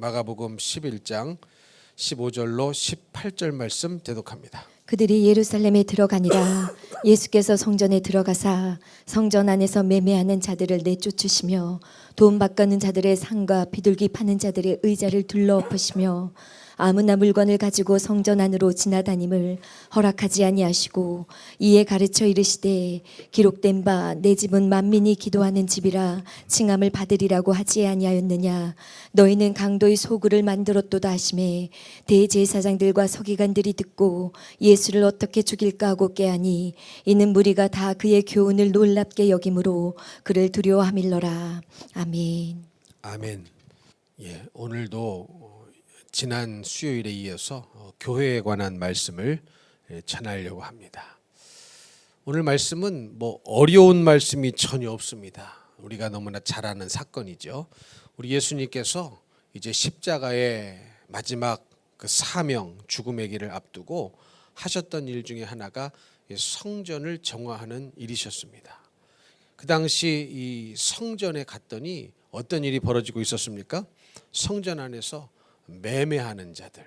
마가복음 11장 15절로 18절 말씀 대독합니다. 그들이 예루살렘에 들어가니라. 예수께서 성전에 들어가사 성전 안에서 매매하는 자들을 내쫓으시며 돈 바꾸는 자들의 상과 비둘기 파는 자들의 의자를 둘러엎으시며 아무나 물건을 가지고 성전 안으로 지나다님을 허락하지 아니하시고 이에 가르쳐 이르시되 기록된 바 내 집은 만민이 기도하는 집이라 칭함을 받으리라고 하지 아니하였느냐. 너희는 강도의 소굴을 만들었도다 하시매 대제사장들과 서기관들이 듣고 예수를 어떻게 죽일까 하고 깨하니 이는 무리가 다 그의 교훈을 놀랍게 여김으로 그를 두려워함일러라. 아멘. 아멘. 오늘도 지난 수요일에 이어서 교회에 관한 말씀을 전하려고 합니다. 오늘 말씀은 어려운 말씀이 전혀 없습니다. 우리가 너무나 잘 아는 사건이죠. 우리 예수님께서 이제 십자가의 마지막 그 사명, 죽음의 길을 앞두고 하셨던 일 중에 하나가 성전을 정화하는 일이셨습니다. 그 당시 이 성전에 갔더니 어떤 일이 벌어지고 있었습니까? 성전 안에서 매매하는 자들,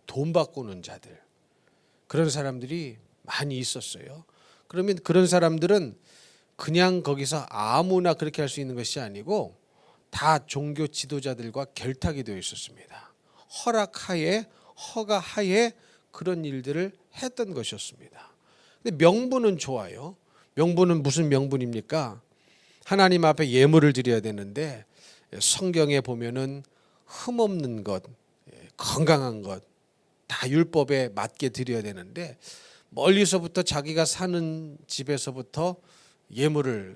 돈 바꾸는 자들, 그런 사람들이 많이 있었어요. 그러면 그런 사람들은 그냥 거기서 아무나 그렇게 할 수 있는 것이 아니고 다 종교 지도자들과 결탁이 되어 있었습니다. 허락하에, 허가하에 그런 일들을 했던 것이었습니다. 근데 명분은 좋아요. 명분은 무슨 명분입니까? 하나님 앞에 예물을 드려야 되는데 성경에 보면은 흠없는 것, 건강한 것 다 율법에 맞게 드려야 되는데 멀리서부터 자기가 사는 집에서부터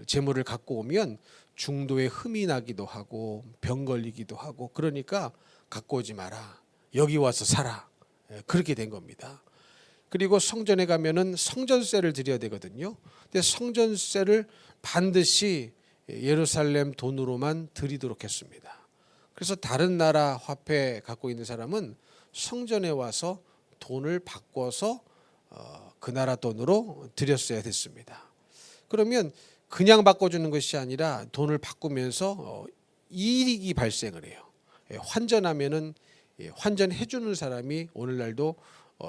재물을 갖고 오면 중도에 흠이 나기도 하고 병 걸리기도 하고, 그러니까 갖고 오지 마라, 여기 와서 살아, 그렇게 된 겁니다. 그리고 성전에 가면은 성전세를 드려야 되거든요. 근데 성전세를 반드시 예루살렘 돈으로만 드리도록 했습니다. 그래서 다른 나라 화폐 갖고 있는 사람은 성전에 와서 돈을 바꿔서 그 나라 돈으로 드렸어야 됐습니다. 그러면 그냥 바꿔주는 것이 아니라 돈을 바꾸면서 이익이 발생을 해요. 환전하면은 환전해주는 사람이 오늘날도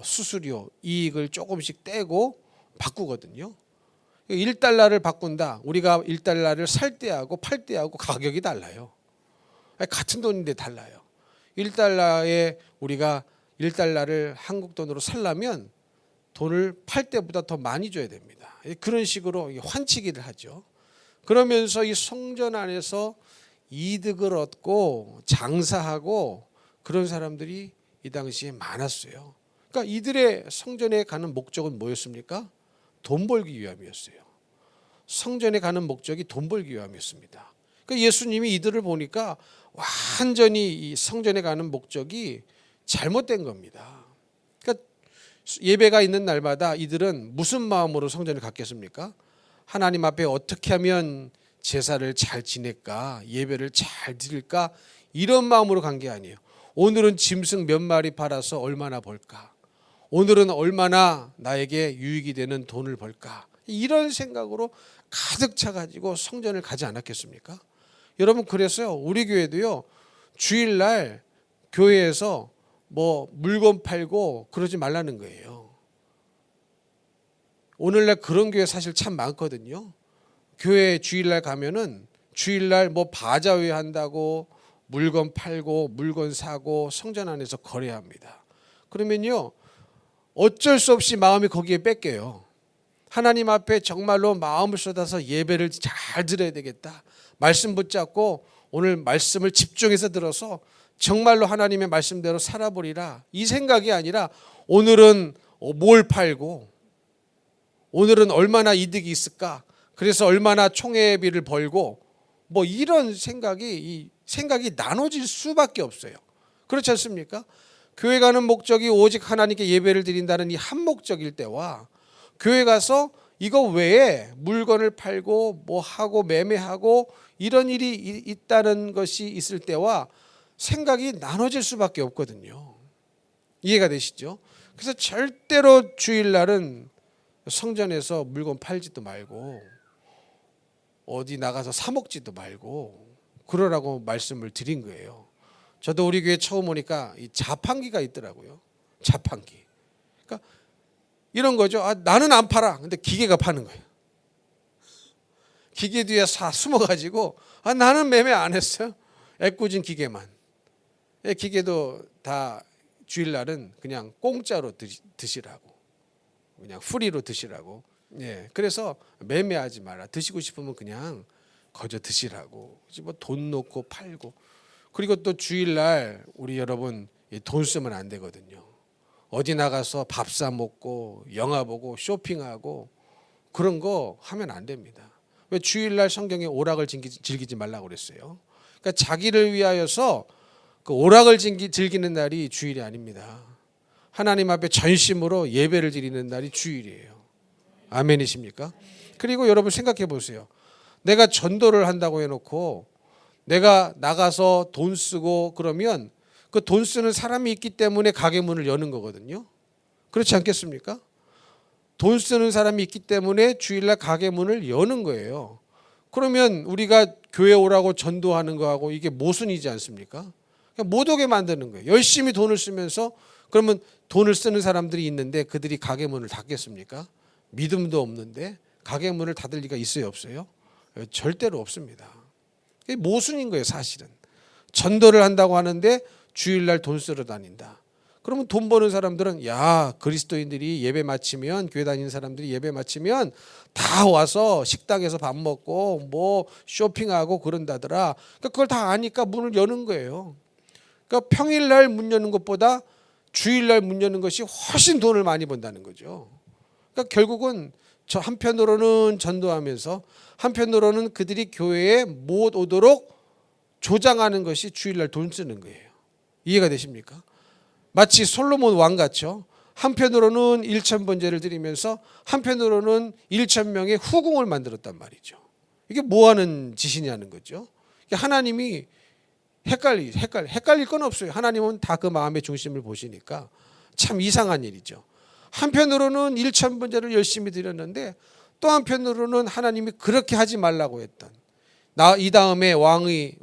수수료, 이익을 조금씩 떼고 바꾸거든요. 1달러를 바꾼다. 우리가 1달러를 살 때하고 팔 때하고 가격이 달라요. 같은 돈인데 달라요. 1달러에 우리가 1달러를 한국 돈으로 살려면 돈을 팔 때보다 더 많이 줘야 됩니다. 그런 식으로 환치기를 하죠. 그러면서 이 성전 안에서 이득을 얻고 장사하고 그런 사람들이 이 당시에 많았어요. 그러니까 이들의 성전에 가는 목적은 뭐였습니까? 돈 벌기 위함이었어요. 성전에 가는 목적이 돈 벌기 위함이었습니다. 그러니까 예수님이 이들을 보니까 완전히 이 성전에 가는 목적이 잘못된 겁니다. 그러니까 예배가 있는 날마다 이들은 무슨 마음으로 성전을 갔겠습니까? 하나님 앞에 어떻게 하면 제사를 잘 지낼까, 예배를 잘 드릴까, 이런 마음으로 간 게 아니에요. 오늘은 짐승 몇 마리 팔아서 얼마나 벌까, 오늘은 얼마나 나에게 유익이 되는 돈을 벌까, 이런 생각으로 가득 차가지고 성전을 가지 않았겠습니까? 여러분, 그래서요, 우리 교회도요, 주일날 교회에서 물건 팔고 그러지 말라는 거예요. 오늘날 그런 교회 사실 참 많거든요. 교회 주일날 가면은 주일날 바자회 한다고 물건 팔고 물건 사고 성전 안에서 거래합니다. 그러면요, 어쩔 수 없이 마음이 거기에 뺏겨요. 하나님 앞에 정말로 마음을 쏟아서 예배를 잘 드려야 되겠다, 말씀 붙잡고 오늘 말씀을 집중해서 들어서 정말로 하나님의 말씀대로 살아보리라, 이 생각이 아니라 오늘은 뭘 팔고 오늘은 얼마나 이득이 있을까, 그래서 얼마나 총회비를 벌고 이런 생각이 나눠질 수밖에 없어요. 그렇지 않습니까? 교회 가는 목적이 오직 하나님께 예배를 드린다는 이 한 목적일 때와 교회 가서 이거 외에 물건을 팔고 하고 매매하고 이런 일이 있다는 것이 있을 때와 생각이 나눠질 수밖에 없거든요. 이해가 되시죠? 그래서 절대로 주일날은 성전에서 물건 팔지도 말고 어디 나가서 사 먹지도 말고 그러라고 말씀을 드린 거예요. 저도 우리 교회 처음 오니까 이 자판기가 있더라고요. 자판기. 그러니까 이런 거죠. 나는 안 팔아. 근데 기계가 파는 거예요. 기계 뒤에 숨어가지고 나는 매매 안 했어요. 애꿎은 기계만. 기계도 다 주일날은 그냥 공짜로 드시라고. 그냥 프리로 드시라고. 그래서 매매하지 마라. 드시고 싶으면 그냥 거저 드시라고. 뭐 돈 놓고 팔고. 그리고 또 주일날 우리 여러분 돈 쓰면 안 되거든요. 어디 나가서 밥 사 먹고 영화 보고 쇼핑하고 그런 거 하면 안 됩니다. 왜 주일날 성경에 오락을 즐기지 말라고 그랬어요? 그러니까 자기를 위하여서 그 오락을 즐기는 날이 주일이 아닙니다. 하나님 앞에 전심으로 예배를 드리는 날이 주일이에요. 아멘이십니까? 그리고 여러분 생각해 보세요. 내가 전도를 한다고 해놓고 내가 나가서 돈 쓰고 그러면 그 돈 쓰는 사람이 있기 때문에 가게 문을 여는 거거든요. 그렇지 않겠습니까? 돈 쓰는 사람이 있기 때문에 주일날 가게 문을 여는 거예요. 그러면 우리가 교회 오라고 전도하는 거하고 이게 모순이지 않습니까? 그냥 못 오게 만드는 거예요. 열심히 돈을 쓰면서 그러면 돈을 쓰는 사람들이 있는데 그들이 가게 문을 닫겠습니까? 믿음도 없는데 가게 문을 닫을 리가 있어요, 없어요? 절대로 없습니다. 이게 모순인 거예요, 사실은. 전도를 한다고 하는데 주일날 돈 쓰러 다닌다. 그러면 돈 버는 사람들은 야, 그리스도인들이 예배 마치면, 교회 다니는 사람들이 예배 마치면 다 와서 식당에서 밥 먹고 뭐 쇼핑하고 그런다더라. 그러니까 그걸 다 아니까 문을 여는 거예요. 그러니까 평일날 문 여는 것보다 주일날 문 여는 것이 훨씬 돈을 많이 번다는 거죠. 그러니까 결국은 저 한편으로는 전도하면서 한편으로는 그들이 교회에 못 오도록 조장하는 것이 주일날 돈 쓰는 거예요. 이해가 되십니까? 마치 솔로몬 왕 같죠. 한편으로는 1,000번제를 드리면서 한편으로는 1,000명의 후궁을 만들었단 말이죠. 이게 뭐 하는 짓이냐는 거죠. 하나님이 헷갈릴 건 없어요. 하나님은 다 그 마음의 중심을 보시니까 참 이상한 일이죠. 한편으로는 1,000번제를 열심히 드렸는데 또 한편으로는 하나님이 그렇게 하지 말라고 했던 이 다음에 왕이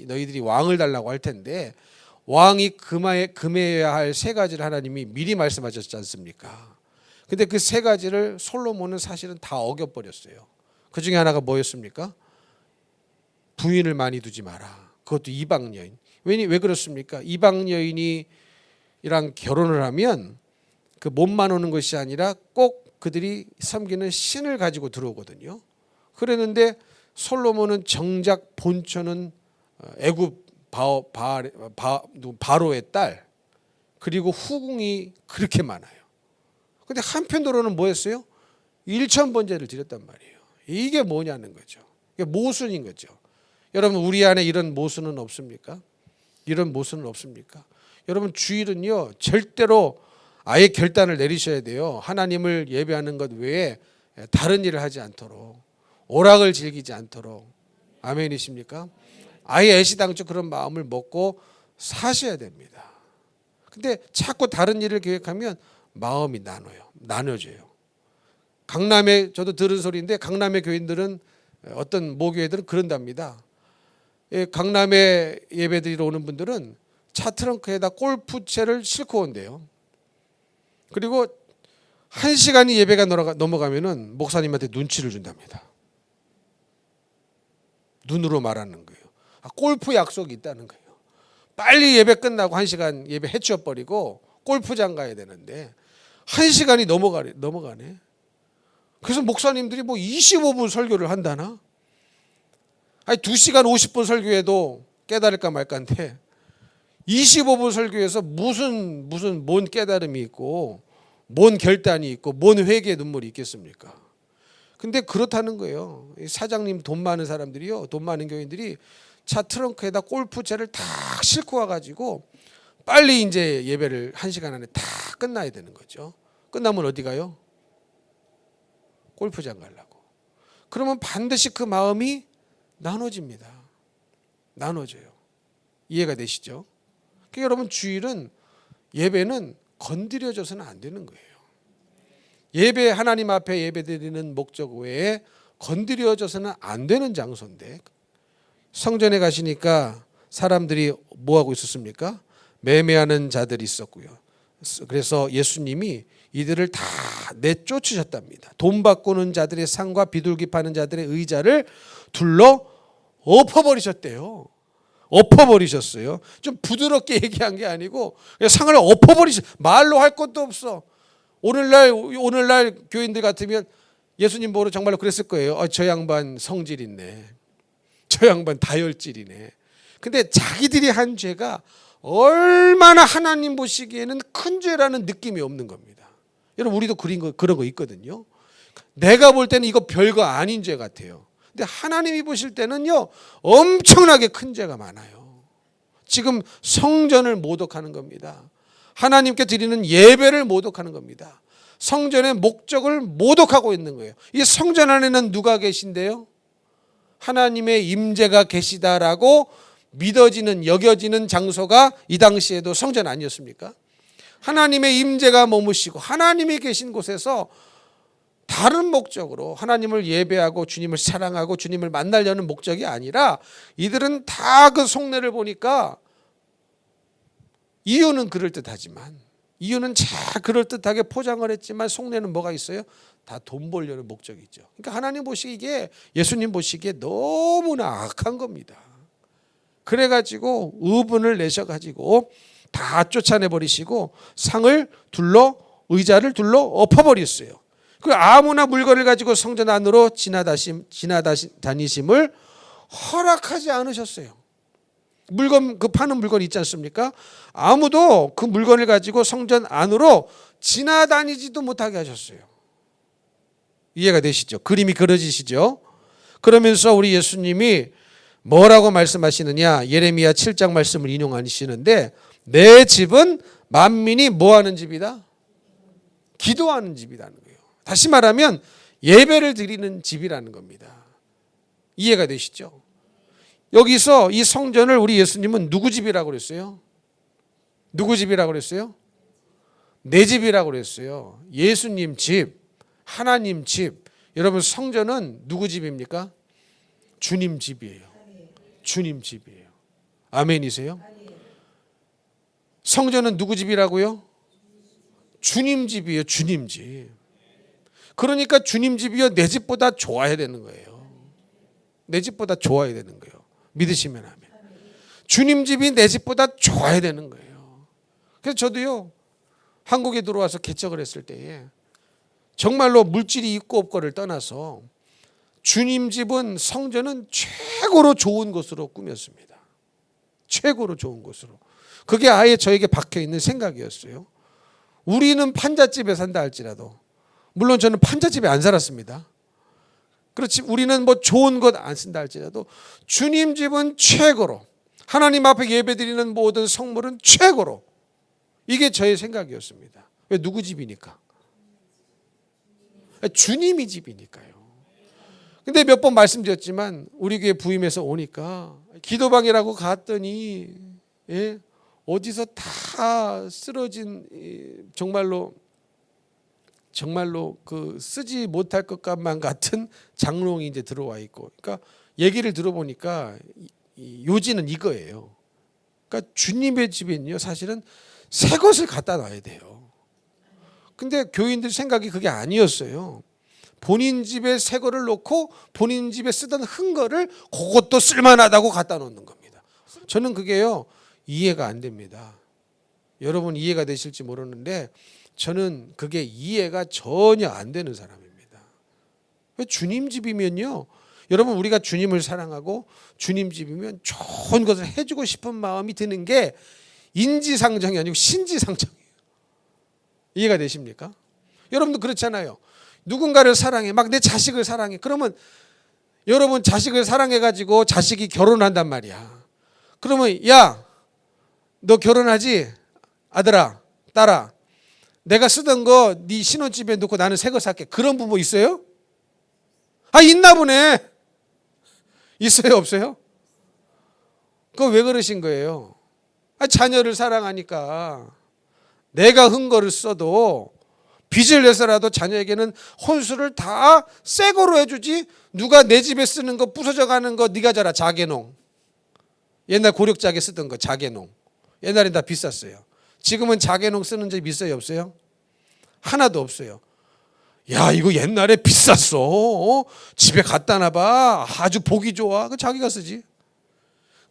너희들이 왕을 달라고 할 텐데 왕이 금해야 할 세 가지를 하나님이 미리 말씀하셨지 않습니까? 근데 그 세 가지를 솔로몬은 사실은 다 어겨버렸어요. 그 중에 하나가 뭐였습니까? 부인을 많이 두지 마라. 그것도 이방 여인. 왜 그렇습니까? 이방 여인이랑 결혼을 하면 그 몸만 오는 것이 아니라 꼭 그들이 섬기는 신을 가지고 들어오거든요. 그랬는데 솔로몬은 정작 본처는 애굽 바로의 딸 그리고 후궁이 그렇게 많아요. 근데 한편으로는 뭐였어요? 1,000번제를 드렸단 말이에요. 이게 뭐냐는 거죠. 이게 모순인 거죠. 여러분 우리 안에 이런 모순은 없습니까? 이런 모순은 없습니까? 여러분 주일은요 절대로 아예 결단을 내리셔야 돼요. 하나님을 예배하는 것 외에 다른 일을 하지 않도록 오락을 즐기지 않도록. 아멘이십니까? 아예 애시당초 그런 마음을 먹고 사셔야 됩니다. 근데 자꾸 다른 일을 계획하면 마음이 나눠져요. 강남에 저도 들은 소리인데 강남의 교인들은 어떤 모교회들은 그런답니다. 강남에 예배드리러 오는 분들은 차 트렁크에다 골프채를 싣고 온대요. 그리고 1시간이 예배가 넘어가면은 목사님한테 눈치를 준답니다. 눈으로 말하는 거예요. 골프 약속이 있다는 거예요. 빨리 예배 끝나고 1시간 예배 해치워버리고 골프장 가야 되는데 1시간이 넘어가네. 그래서 목사님들이 뭐 25분 설교를 한다나? 아니 2시간 50분 설교해도 깨달을까 말까인데 25분 설교에서 무슨 뭔 깨달음이 있고 뭔 결단이 있고 뭔 회개의 눈물이 있겠습니까? 근데 그렇다는 거예요. 사장님 돈 많은 사람들이요, 돈 많은 교인들이 차 트렁크에다 골프채를 다 싣고 와가지고 빨리 이제 예배를 1시간 안에 다 끝나야 되는 거죠. 끝나면 어디 가요? 골프장 가려고. 그러면 반드시 그 마음이 나눠집니다. 나눠져요. 이해가 되시죠? 그러니까 여러분 주일은 예배는 건드려져서는 안 되는 거예요. 예배 하나님 앞에 예배드리는 목적 외에 건드려져서는 안 되는 장소인데 성전에 가시니까 사람들이 뭐 하고 있었습니까? 매매하는 자들이 있었고요. 그래서 예수님이 이들을 다 내쫓으셨답니다. 돈 바꾸는 자들의 상과 비둘기 파는 자들의 의자를 둘러 엎어버리셨대요. 엎어버리셨어요. 좀 부드럽게 얘기한 게 아니고 그냥 상을 엎어버리셨. 말로 할 것도 없어. 오늘날 교인들 같으면 예수님 보러 정말로 그랬을 거예요. 저 양반 성질 있네. 저 양반 다혈질이네. 근데 자기들이 한 죄가 얼마나 하나님 보시기에는 큰 죄라는 느낌이 없는 겁니다. 여러분 우리도 그런 거 있거든요. 내가 볼 때는 이거 별거 아닌 죄 같아요. 근데 하나님이 보실 때는요 엄청나게 큰 죄가 많아요. 지금 성전을 모독하는 겁니다. 하나님께 드리는 예배를 모독하는 겁니다. 성전의 목적을 모독하고 있는 거예요. 이 성전 안에는 누가 계신데요? 하나님의 임재가 계시다라고 믿어지는 여겨지는 장소가 이 당시에도 성전 아니었습니까? 하나님의 임재가 머무시고 하나님이 계신 곳에서 다른 목적으로 하나님을 예배하고 주님을 사랑하고 주님을 만나려는 목적이 아니라 이들은 다 그 속내를 보니까 이유는 그럴듯하지만 이유는 잘 그럴듯하게 포장을 했지만 속내는 뭐가 있어요? 다 돈 벌려는 목적이 있죠. 그러니까 하나님 보시기에 예수님 보시기에 너무나 악한 겁니다. 그래가지고 의분을 내셔가지고 다 쫓아내버리시고 의자를 둘러 엎어버렸어요. 그 아무나 물건을 가지고 성전 안으로 지나다니심을 허락하지 않으셨어요. 그 파는 물건 있지 않습니까? 아무도 그 물건을 가지고 성전 안으로 지나다니지도 못하게 하셨어요. 이해가 되시죠? 그림이 그려지시죠? 그러면서 우리 예수님이 뭐라고 말씀하시느냐? 예레미야 7장 말씀을 인용하시는데 내 집은 만민이 뭐하는 집이다? 기도하는 집이라는 거예요. 다시 말하면 예배를 드리는 집이라는 겁니다. 이해가 되시죠? 여기서 이 성전을 우리 예수님은 누구 집이라고 그랬어요? 누구 집이라고 그랬어요? 내 집이라고 그랬어요. 예수님 집, 하나님 집. 여러분 성전은 누구 집입니까? 주님 집이에요. 주님 집이에요. 아멘이세요? 성전은 누구 집이라고요? 주님 집이에요. 주님 집. 그러니까 주님 집이요 내 집보다 좋아야 되는 거예요. 내 집보다 좋아야 되는 거예요. 믿으시면 하면. 주님 집이 내 집보다 좋아야 되는 거예요. 그래서 저도요 한국에 들어와서 개척을 했을 때에 정말로 물질이 있고 없고를 떠나서 주님 집은 성전은 최고로 좋은 곳으로 꾸몄습니다. 최고로 좋은 곳으로. 그게 아예 저에게 박혀 있는 생각이었어요. 우리는 판잣집에 산다 할지라도 물론 저는 판잣집에 안 살았습니다. 그렇지 우리는 뭐 좋은 것 안 쓴다 할지라도 주님 집은 최고로 하나님 앞에 예배드리는 모든 성물은 최고로 이게 저의 생각이었습니다. 왜 누구 집이니까? 주님이 집이니까요. 근데 몇 번 말씀드렸지만 우리 교회 부임해서 오니까 기도방이라고 갔더니 어디서 다 쓰러진 정말로 그 쓰지 못할 것만 같은 장롱이 이제 들어와 있고, 그러니까 얘기를 들어보니까 요지는 이거예요. 그러니까 주님의 집에는요 사실은 새 것을 갖다 놔야 돼요. 근데 교인들 생각이 그게 아니었어요. 본인 집에 새 거를 놓고 본인 집에 쓰던 흔 거를 그것도 쓸만하다고 갖다 놓는 겁니다. 저는 그게요 이해가 안 됩니다. 여러분 이해가 되실지 모르는데 저는 그게 이해가 전혀 안 되는 사람입니다. 주님 집이면요 여러분 우리가 주님을 사랑하고 주님 집이면 좋은 것을 해주고 싶은 마음이 드는 게 인지상정이 아니고 신지상정이에요. 이해가 되십니까? 여러분도 그렇잖아요. 누군가를 사랑해 막 내 자식을 사랑해 그러면 여러분 자식을 사랑해가지고 자식이 결혼한단 말이야. 그러면 야 너 결혼하지? 아들아 딸아 내가 쓰던 거 네 신혼집에 놓고 나는 새 거 살게. 그런 부모 있어요? 아 있나 보네. 있어요 없어요? 그거 왜 그러신 거예요? 자녀를 사랑하니까 내가 흔 거를 써도 빚을 내서라도 자녀에게는 혼수를 다 새 거로 해주지 누가 내 집에 쓰는 거 부서져 가는 거 네가 자라 자개농. 옛날 고력작에 쓰던 거 자개농. 옛날엔 다 비쌌어요. 지금은 자개농 쓰는 집 있어요, 없어요? 하나도 없어요. 야, 이거 옛날에 비쌌어. 집에 갖다 놔봐. 아주 보기 좋아. 그 자기가 쓰지.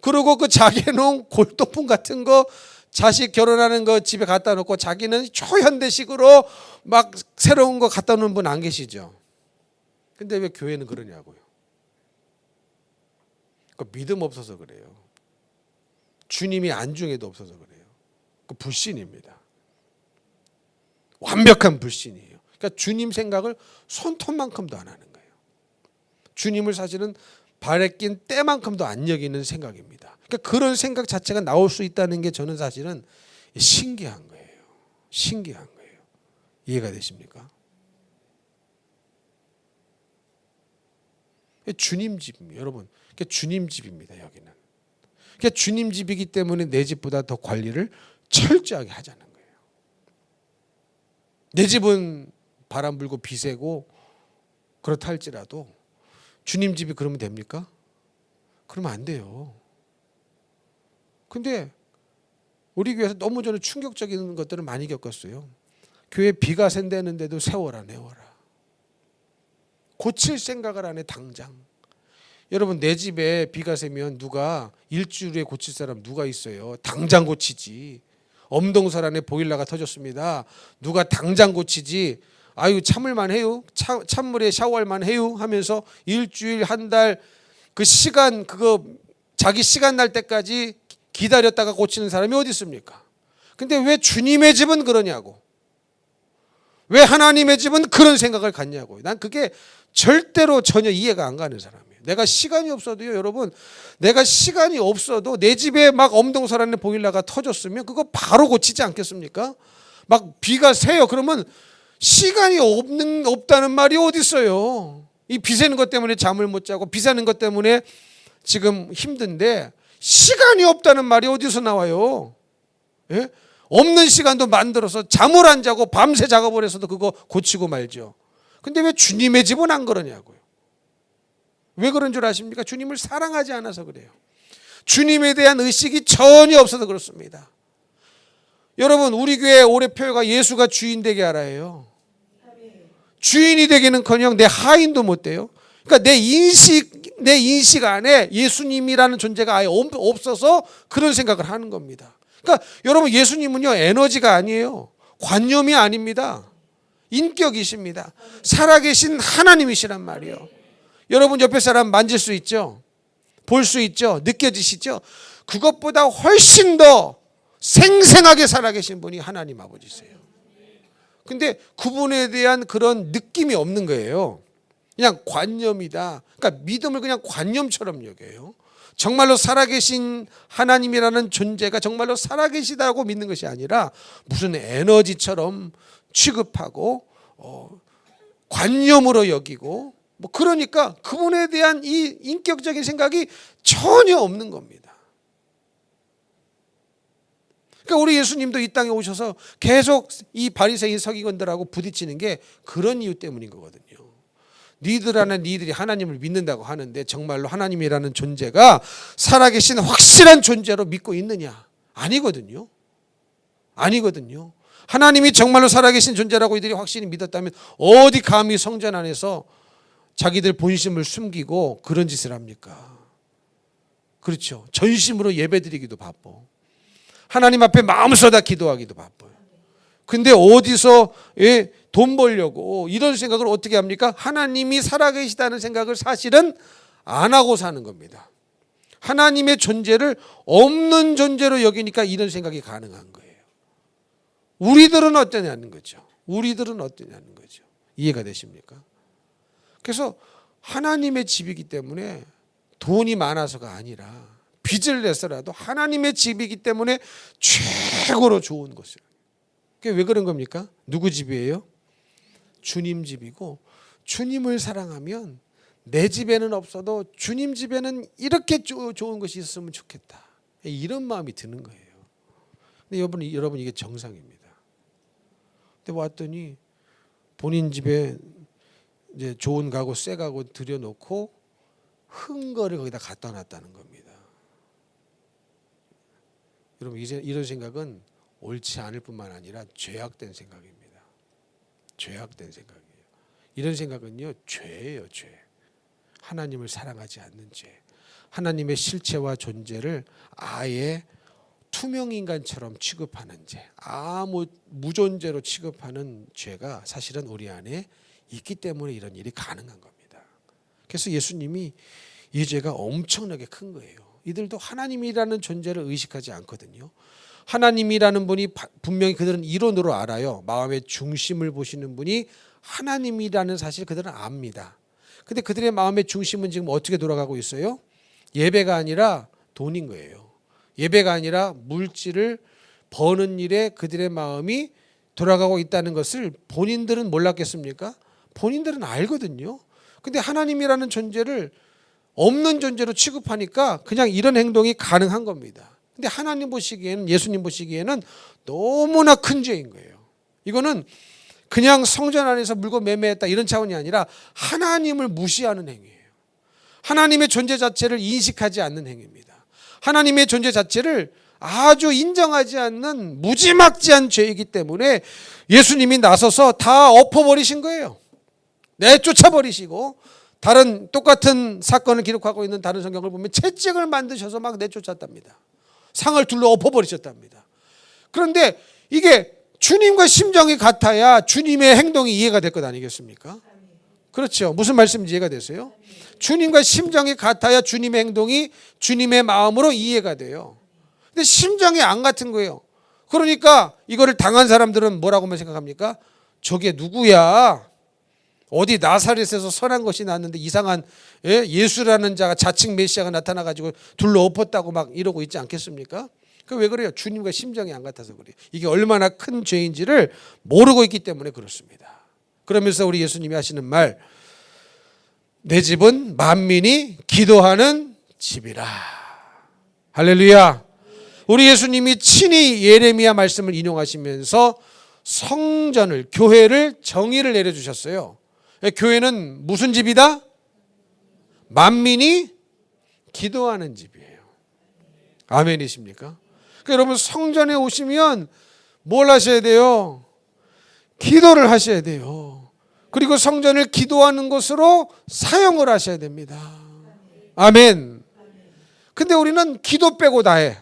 그리고 그 자개농 골동품 같은 거 자식 결혼하는 거 집에 갖다 놓고 자기는 초현대식으로 막 새로운 거 갖다 놓는 분 안 계시죠? 근데 왜 교회는 그러냐고요. 그 믿음 없어서 그래요. 주님이 안중에도 없어서 그래요. 그 불신입니다. 완벽한 불신이에요. 그러니까 주님 생각을 손톱만큼도 안 하는 거예요. 주님을 사실은 발에 낀 때만큼도 안 여기는 생각입니다. 그러니까 그런 생각 자체가 나올 수 있다는 게 저는 사실은 신기한 거예요. 신기한 거예요. 이해가 되십니까? 주님 집입니다. 여러분, 주님 집입니다. 여기는. 그러니까 주님 집이기 때문에 내 집보다 더 관리를 철저하게 하자는 거예요. 내 집은 바람 불고 비 새고 그렇다 할지라도 주님 집이 그러면 됩니까? 그러면 안 돼요. 근데 우리 교회에서 너무 저는 충격적인 것들을 많이 겪었어요. 교회 비가 샌다는데도 세워라 내워라. 고칠 생각을 안 해 당장. 여러분 내 집에 비가 새면 누가 일주일에 고칠 사람 누가 있어요? 당장 고치지. 엄동설 안에 보일러가 터졌습니다. 누가 당장 고치지. 아유 참을만 해요. 찬물에 샤워할만 해요 하면서 일주일 한 달 그 시간 그거 자기 시간 날 때까지 기다렸다가 고치는 사람이 어디 있습니까? 근데 왜 주님의 집은 그러냐고. 왜 하나님의 집은 그런 생각을 갖냐고요. 난 그게 절대로 전혀 이해가 안 가는 사람이에요. 내가 시간이 없어도요, 여러분, 내가 시간이 없어도 내 집에 막 엄동설 안에 보일러가 터졌으면 그거 바로 고치지 않겠습니까? 막 비가 새요. 그러면 시간이 없다는 말이 어디 있어요? 이 비 새는 것 때문에 잠을 못 자고 비 새는 것 때문에 지금 힘든데 시간이 없다는 말이 어디서 나와요? 예? 없는 시간도 만들어서 잠을 안 자고 밤새 작업을 해서도 그거 고치고 말죠. 근데 왜 주님의 집은 안 그러냐고요. 왜 그런 줄 아십니까? 주님을 사랑하지 않아서 그래요. 주님에 대한 의식이 전혀 없어서 그렇습니다. 여러분 우리 교회 올해 표가 예수가 주인 되게 하라예요. 주인이 되기는커녕 내 하인도 못 돼요. 그러니까 내 인식 안에 예수님이라는 존재가 아예 없어서 그런 생각을 하는 겁니다. 그러니까 여러분 예수님은요 에너지가 아니에요. 관념이 아닙니다. 인격이십니다. 살아계신 하나님이시란 말이에요. 여러분 옆에 사람 만질 수 있죠? 볼 수 있죠? 느껴지시죠? 그것보다 훨씬 더 생생하게 살아계신 분이 하나님 아버지세요. 근데 그분에 대한 그런 느낌이 없는 거예요. 그냥 관념이다. 그러니까 믿음을 그냥 관념처럼 여겨요. 정말로 살아계신 하나님이라는 존재가 정말로 살아계시다고 믿는 것이 아니라 무슨 에너지처럼 취급하고 관념으로 여기고 뭐 그러니까 그분에 대한 이 인격적인 생각이 전혀 없는 겁니다. 그러니까 우리 예수님도 이 땅에 오셔서 계속 이 바리새인 서기관들하고 부딪히는 게 그런 이유 때문인 거거든요. 니들 안에 니들이 하나님을 믿는다고 하는데 정말로 하나님이라는 존재가 살아계신 확실한 존재로 믿고 있느냐? 아니거든요. 아니거든요. 하나님이 정말로 살아계신 존재라고 이들이 확실히 믿었다면 어디 감히 성전 안에서 자기들 본심을 숨기고 그런 짓을 합니까? 그렇죠. 전심으로 예배드리기도 바빠. 하나님 앞에 마음 쏟아 기도하기도 바빠요. 근데 어디서 돈 벌려고 이런 생각을 어떻게 합니까? 하나님이 살아계시다는 생각을 사실은 안 하고 사는 겁니다. 하나님의 존재를 없는 존재로 여기니까 이런 생각이 가능한 거예요. 우리들은 어떠냐는 거죠. 우리들은 어떠냐는 거죠. 이해가 되십니까? 그래서 하나님의 집이기 때문에 돈이 많아서가 아니라 빚을 내서라도 하나님의 집이기 때문에 최고로 좋은 것이에요. 그게 왜 그런 겁니까? 누구 집이에요? 주님 집이고 주님을 사랑하면 내 집에는 없어도 주님 집에는 이렇게 좋은 것이 있으면 좋겠다. 이런 마음이 드는 거예요. 근데 여러분 이게 정상입니다. 근데 왔더니 본인 집에 이제 좋은 가구, 새 가구 들여놓고 흥거를 거기다 갖다 놨다는 겁니다. 여러분 이런 생각은 옳지 않을 뿐만 아니라 죄악된 생각입니다. 죄악된 생각이에요. 이런 생각은요 죄예요, 죄. 하나님을 사랑하지 않는 죄. 하나님의 실체와 존재를 아예 투명 인간처럼 취급하는 죄. 아무 무존재로 취급하는 죄가 사실은 우리 안에 있기 때문에 이런 일이 가능한 겁니다. 그래서 예수님이 이 죄가 엄청나게 큰 거예요. 이들도 하나님이라는 존재를 의식하지 않거든요. 하나님이라는 분이 분명히 그들은 이론으로 알아요. 마음의 중심을 보시는 분이 하나님이라는 사실 그들은 압니다. 근데 그들의 마음의 중심은 지금 어떻게 돌아가고 있어요? 예배가 아니라 돈인 거예요. 예배가 아니라 물질을 버는 일에 그들의 마음이 돌아가고 있다는 것을 본인들은 몰랐겠습니까? 본인들은 알거든요. 근데 하나님이라는 존재를 없는 존재로 취급하니까 그냥 이런 행동이 가능한 겁니다. 근데 하나님 보시기에는, 예수님 보시기에는 너무나 큰 죄인 거예요. 이거는 그냥 성전 안에서 물건 매매했다 이런 차원이 아니라 하나님을 무시하는 행위예요. 하나님의 존재 자체를 인식하지 않는 행위입니다. 하나님의 존재 자체를 아주 인정하지 않는 무지막지한 죄이기 때문에 예수님이 나서서 다 엎어버리신 거예요. 내쫓아버리시고, 다른 똑같은 사건을 기록하고 있는 다른 성경을 보면 채찍을 만드셔서 막 내쫓았답니다. 상을 둘러 엎어버리셨답니다. 그런데 이게 주님과 심정이 같아야 주님의 행동이 이해가 될 것 아니겠습니까? 그렇죠. 무슨 말씀인지 이해가 되세요? 주님과 심정이 같아야 주님의 행동이 주님의 마음으로 이해가 돼요. 근데 심정이 안 같은 거예요. 그러니까 이거를 당한 사람들은 뭐라고만 생각합니까? 저게 누구야? 어디 나사렛에서 선한 것이 났는데 이상한 예수라는 자가 자칭 메시아가 나타나가지고 둘러 엎었다고 막 이러고 있지 않겠습니까? 그 왜 그래요? 주님과 심정이 안 같아서 그래요. 이게 얼마나 큰 죄인지를 모르고 있기 때문에 그렇습니다. 그러면서 우리 예수님이 하시는 말, 내 집은 만민이 기도하는 집이라. 할렐루야. 우리 예수님이 친히 예레미야 말씀을 인용하시면서 성전을, 교회를 정의를 내려주셨어요. 교회는 무슨 집이다? 만민이 기도하는 집이에요. 아멘이십니까? 그러니까 여러분 성전에 오시면 뭘 하셔야 돼요? 기도를 하셔야 돼요. 그리고 성전을 기도하는 것으로 사용을 하셔야 됩니다. 아멘. 근데 우리는 기도 빼고 다 해.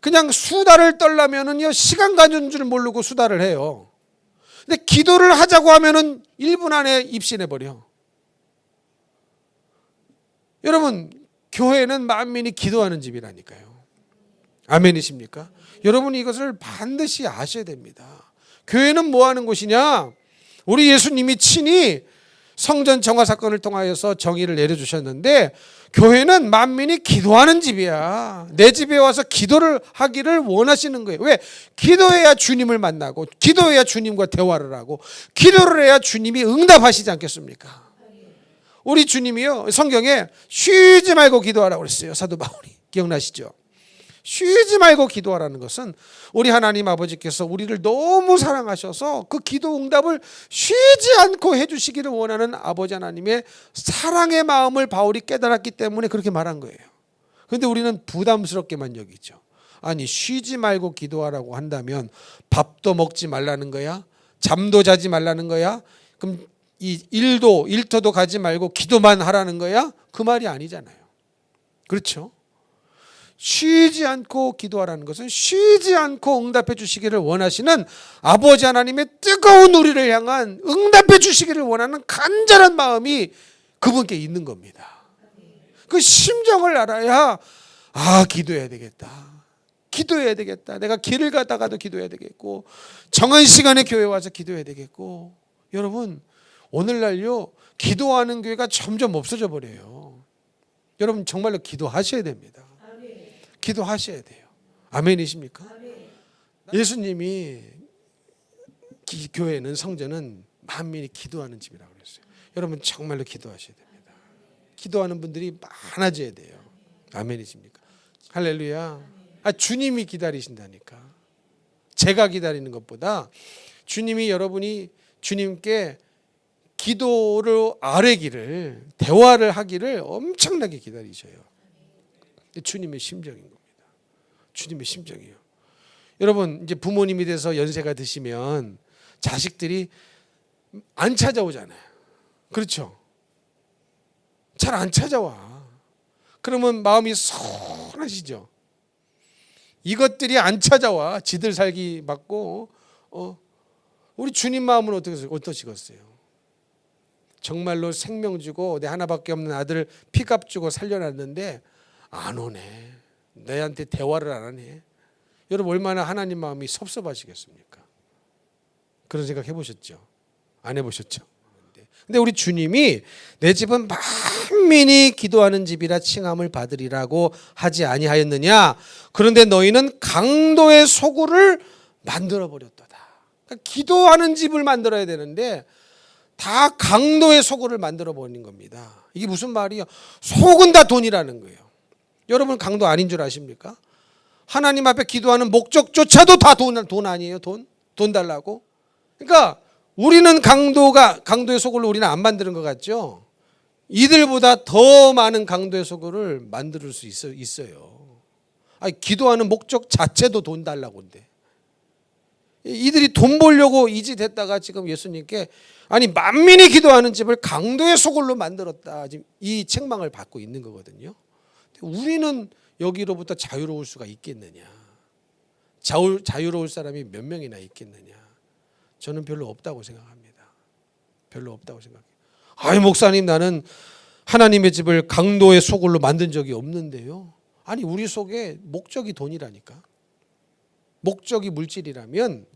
그냥 수다를 떨려면은요, 시간 가는 줄 모르고 수다를 해요. 근데 기도를 하자고 하면은 1분 안에 입신해 버려. 여러분, 교회는 만민이 기도하는 집이라니까요. 아멘이십니까? 여러분이 이것을 반드시 아셔야 됩니다. 교회는 뭐 하는 곳이냐? 우리 예수님이 친히 성전 정화 사건을 통하여서 정의를 내려주셨는데, 교회는 만민이 기도하는 집이야. 내 집에 와서 기도를 하기를 원하시는 거예요. 왜? 기도해야 주님을 만나고, 기도해야 주님과 대화를 하고, 기도를 해야 주님이 응답하시지 않겠습니까? 우리 주님이요, 성경에 쉬지 말고 기도하라고 그랬어요. 사도 바울이. 기억나시죠? 쉬지 말고 기도하라는 것은 우리 하나님 아버지께서 우리를 너무 사랑하셔서 그 기도 응답을 쉬지 않고 해주시기를 원하는 아버지 하나님의 사랑의 마음을 바울이 깨달았기 때문에 그렇게 말한 거예요. 그런데 우리는 부담스럽게만 여기죠. 아니, 쉬지 말고 기도하라고 한다면 밥도 먹지 말라는 거야? 잠도 자지 말라는 거야? 그럼 이 일터도 가지 말고 기도만 하라는 거야? 그 말이 아니잖아요. 그렇죠? 쉬지 않고 기도하라는 것은 쉬지 않고 응답해 주시기를 원하시는 아버지 하나님의 뜨거운 우리를 향한 응답해 주시기를 원하는 간절한 마음이 그분께 있는 겁니다. 그 심정을 알아야, 아, 기도해야 되겠다. 기도해야 되겠다. 내가 길을 가다가도 기도해야 되겠고, 정한 시간에 교회 와서 기도해야 되겠고. 여러분, 오늘날요, 기도하는 교회가 점점 없어져 버려요. 여러분, 정말로 기도하셔야 됩니다. 기도하셔야 돼요. 아멘이십니까? 예수님이 교회는, 성전은 만민이 기도하는 집이라고 그랬어요. 여러분 정말로 기도하셔야 됩니다. 기도하는 분들이 많아져야 돼요. 아멘이십니까? 할렐루야. 주님이 기다리신다니까. 제가 기다리는 것보다 주님이, 여러분이 주님께 기도를 아뢰기를, 대화를 하기를 엄청나게 기다리셔요. 주님의 심정인 겁니다. 주님의 심정이에요. 여러분 이제 부모님이 돼서 연세가 드시면 자식들이 안 찾아오잖아요. 그렇죠? 잘 안 찾아와. 그러면 마음이 서운하시죠. 이것들이 안 찾아와. 지들 살기 맞고 우리 주님 마음은 어떠시겠어요? 정말로 생명 주고 내 하나밖에 없는 아들 피값 주고 살려놨는데 안 오네. 내한테 대화를 안 하네. 여러분 얼마나 하나님 마음이 섭섭하시겠습니까? 그런 생각 해보셨죠? 안 해보셨죠? 근데 우리 주님이 내 집은 만민이 기도하는 집이라 칭함을 받으리라고 하지 아니하였느냐? 그런데 너희는 강도의 소굴을 만들어 버렸도다. 그러니까 기도하는 집을 만들어야 되는데 다 강도의 소굴을 만들어 버린 겁니다. 이게 무슨 말이에요? 속은 다 돈이라는 거예요. 여러분 강도 아닌 줄 아십니까? 하나님 앞에 기도하는 목적조차도 다 돈 아니에요? 돈 달라고? 그러니까 우리는 강도의 소굴을 우리는 안 만드는 것 같죠? 이들보다 더 많은 강도의 소굴을 만들 수 있어요. 아니, 기도하는 목적 자체도 돈 달라고 한데. 이들이 돈 벌려고 이 짓 했다가 지금 예수님께 아니 만민이 기도하는 집을 강도의 소굴로 만들었다. 지금 이 책망을 받고 있는 거거든요. 우리는 여기로부터 자유로울 수가 있겠느냐? 자유로울 사람이 몇 명이나 있겠느냐? 저는 별로 없다고 생각합니다. 별로 없다고 생각해요. 아이 목사님 나는 하나님의 집을 강도의 소굴로 만든 적이 없는데요. 아니 우리 속에 목적이 돈이라니까. 목적이 물질이라면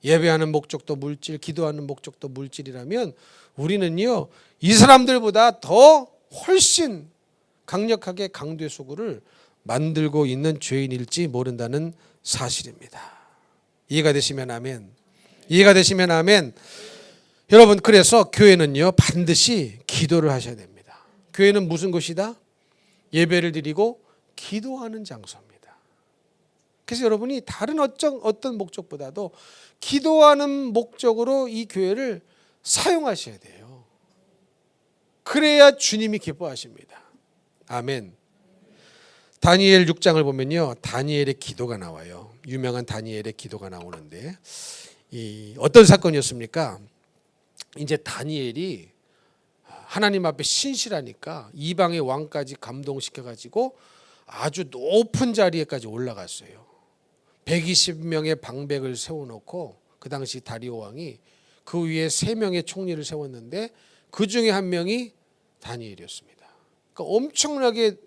예배하는 목적도 물질, 기도하는 목적도 물질이라면 우리는요 이 사람들보다 더 훨씬 강력하게 강도의 소굴을 만들고 있는 죄인일지 모른다는 사실입니다. 이해가 되시면 아멘. 이해가 되시면 아멘. 여러분 그래서 교회는요 반드시 기도를 하셔야 됩니다. 교회는 무슨 곳이다? 예배를 드리고 기도하는 장소입니다. 그래서 여러분이 다른 어떤 목적보다도 기도하는 목적으로 이 교회를 사용하셔야 돼요. 그래야 주님이 기뻐하십니다. 아멘. 다니엘 6장을 보면요 다니엘의 기도가 나와요. 유명한 다니엘의 기도가 나오는데 어떤 사건이었습니까? 이제 다니엘이 하나님 앞에 신실하니까 이방의 왕까지 감동시켜가지고 아주 높은 자리에까지 올라갔어요. 120명의 방백을 세워놓고 그 당시 다리오 왕이 그 위에 3명의 총리를 세웠는데 그 중에 한 명이 다니엘이었습니다. 그러니까 엄청나게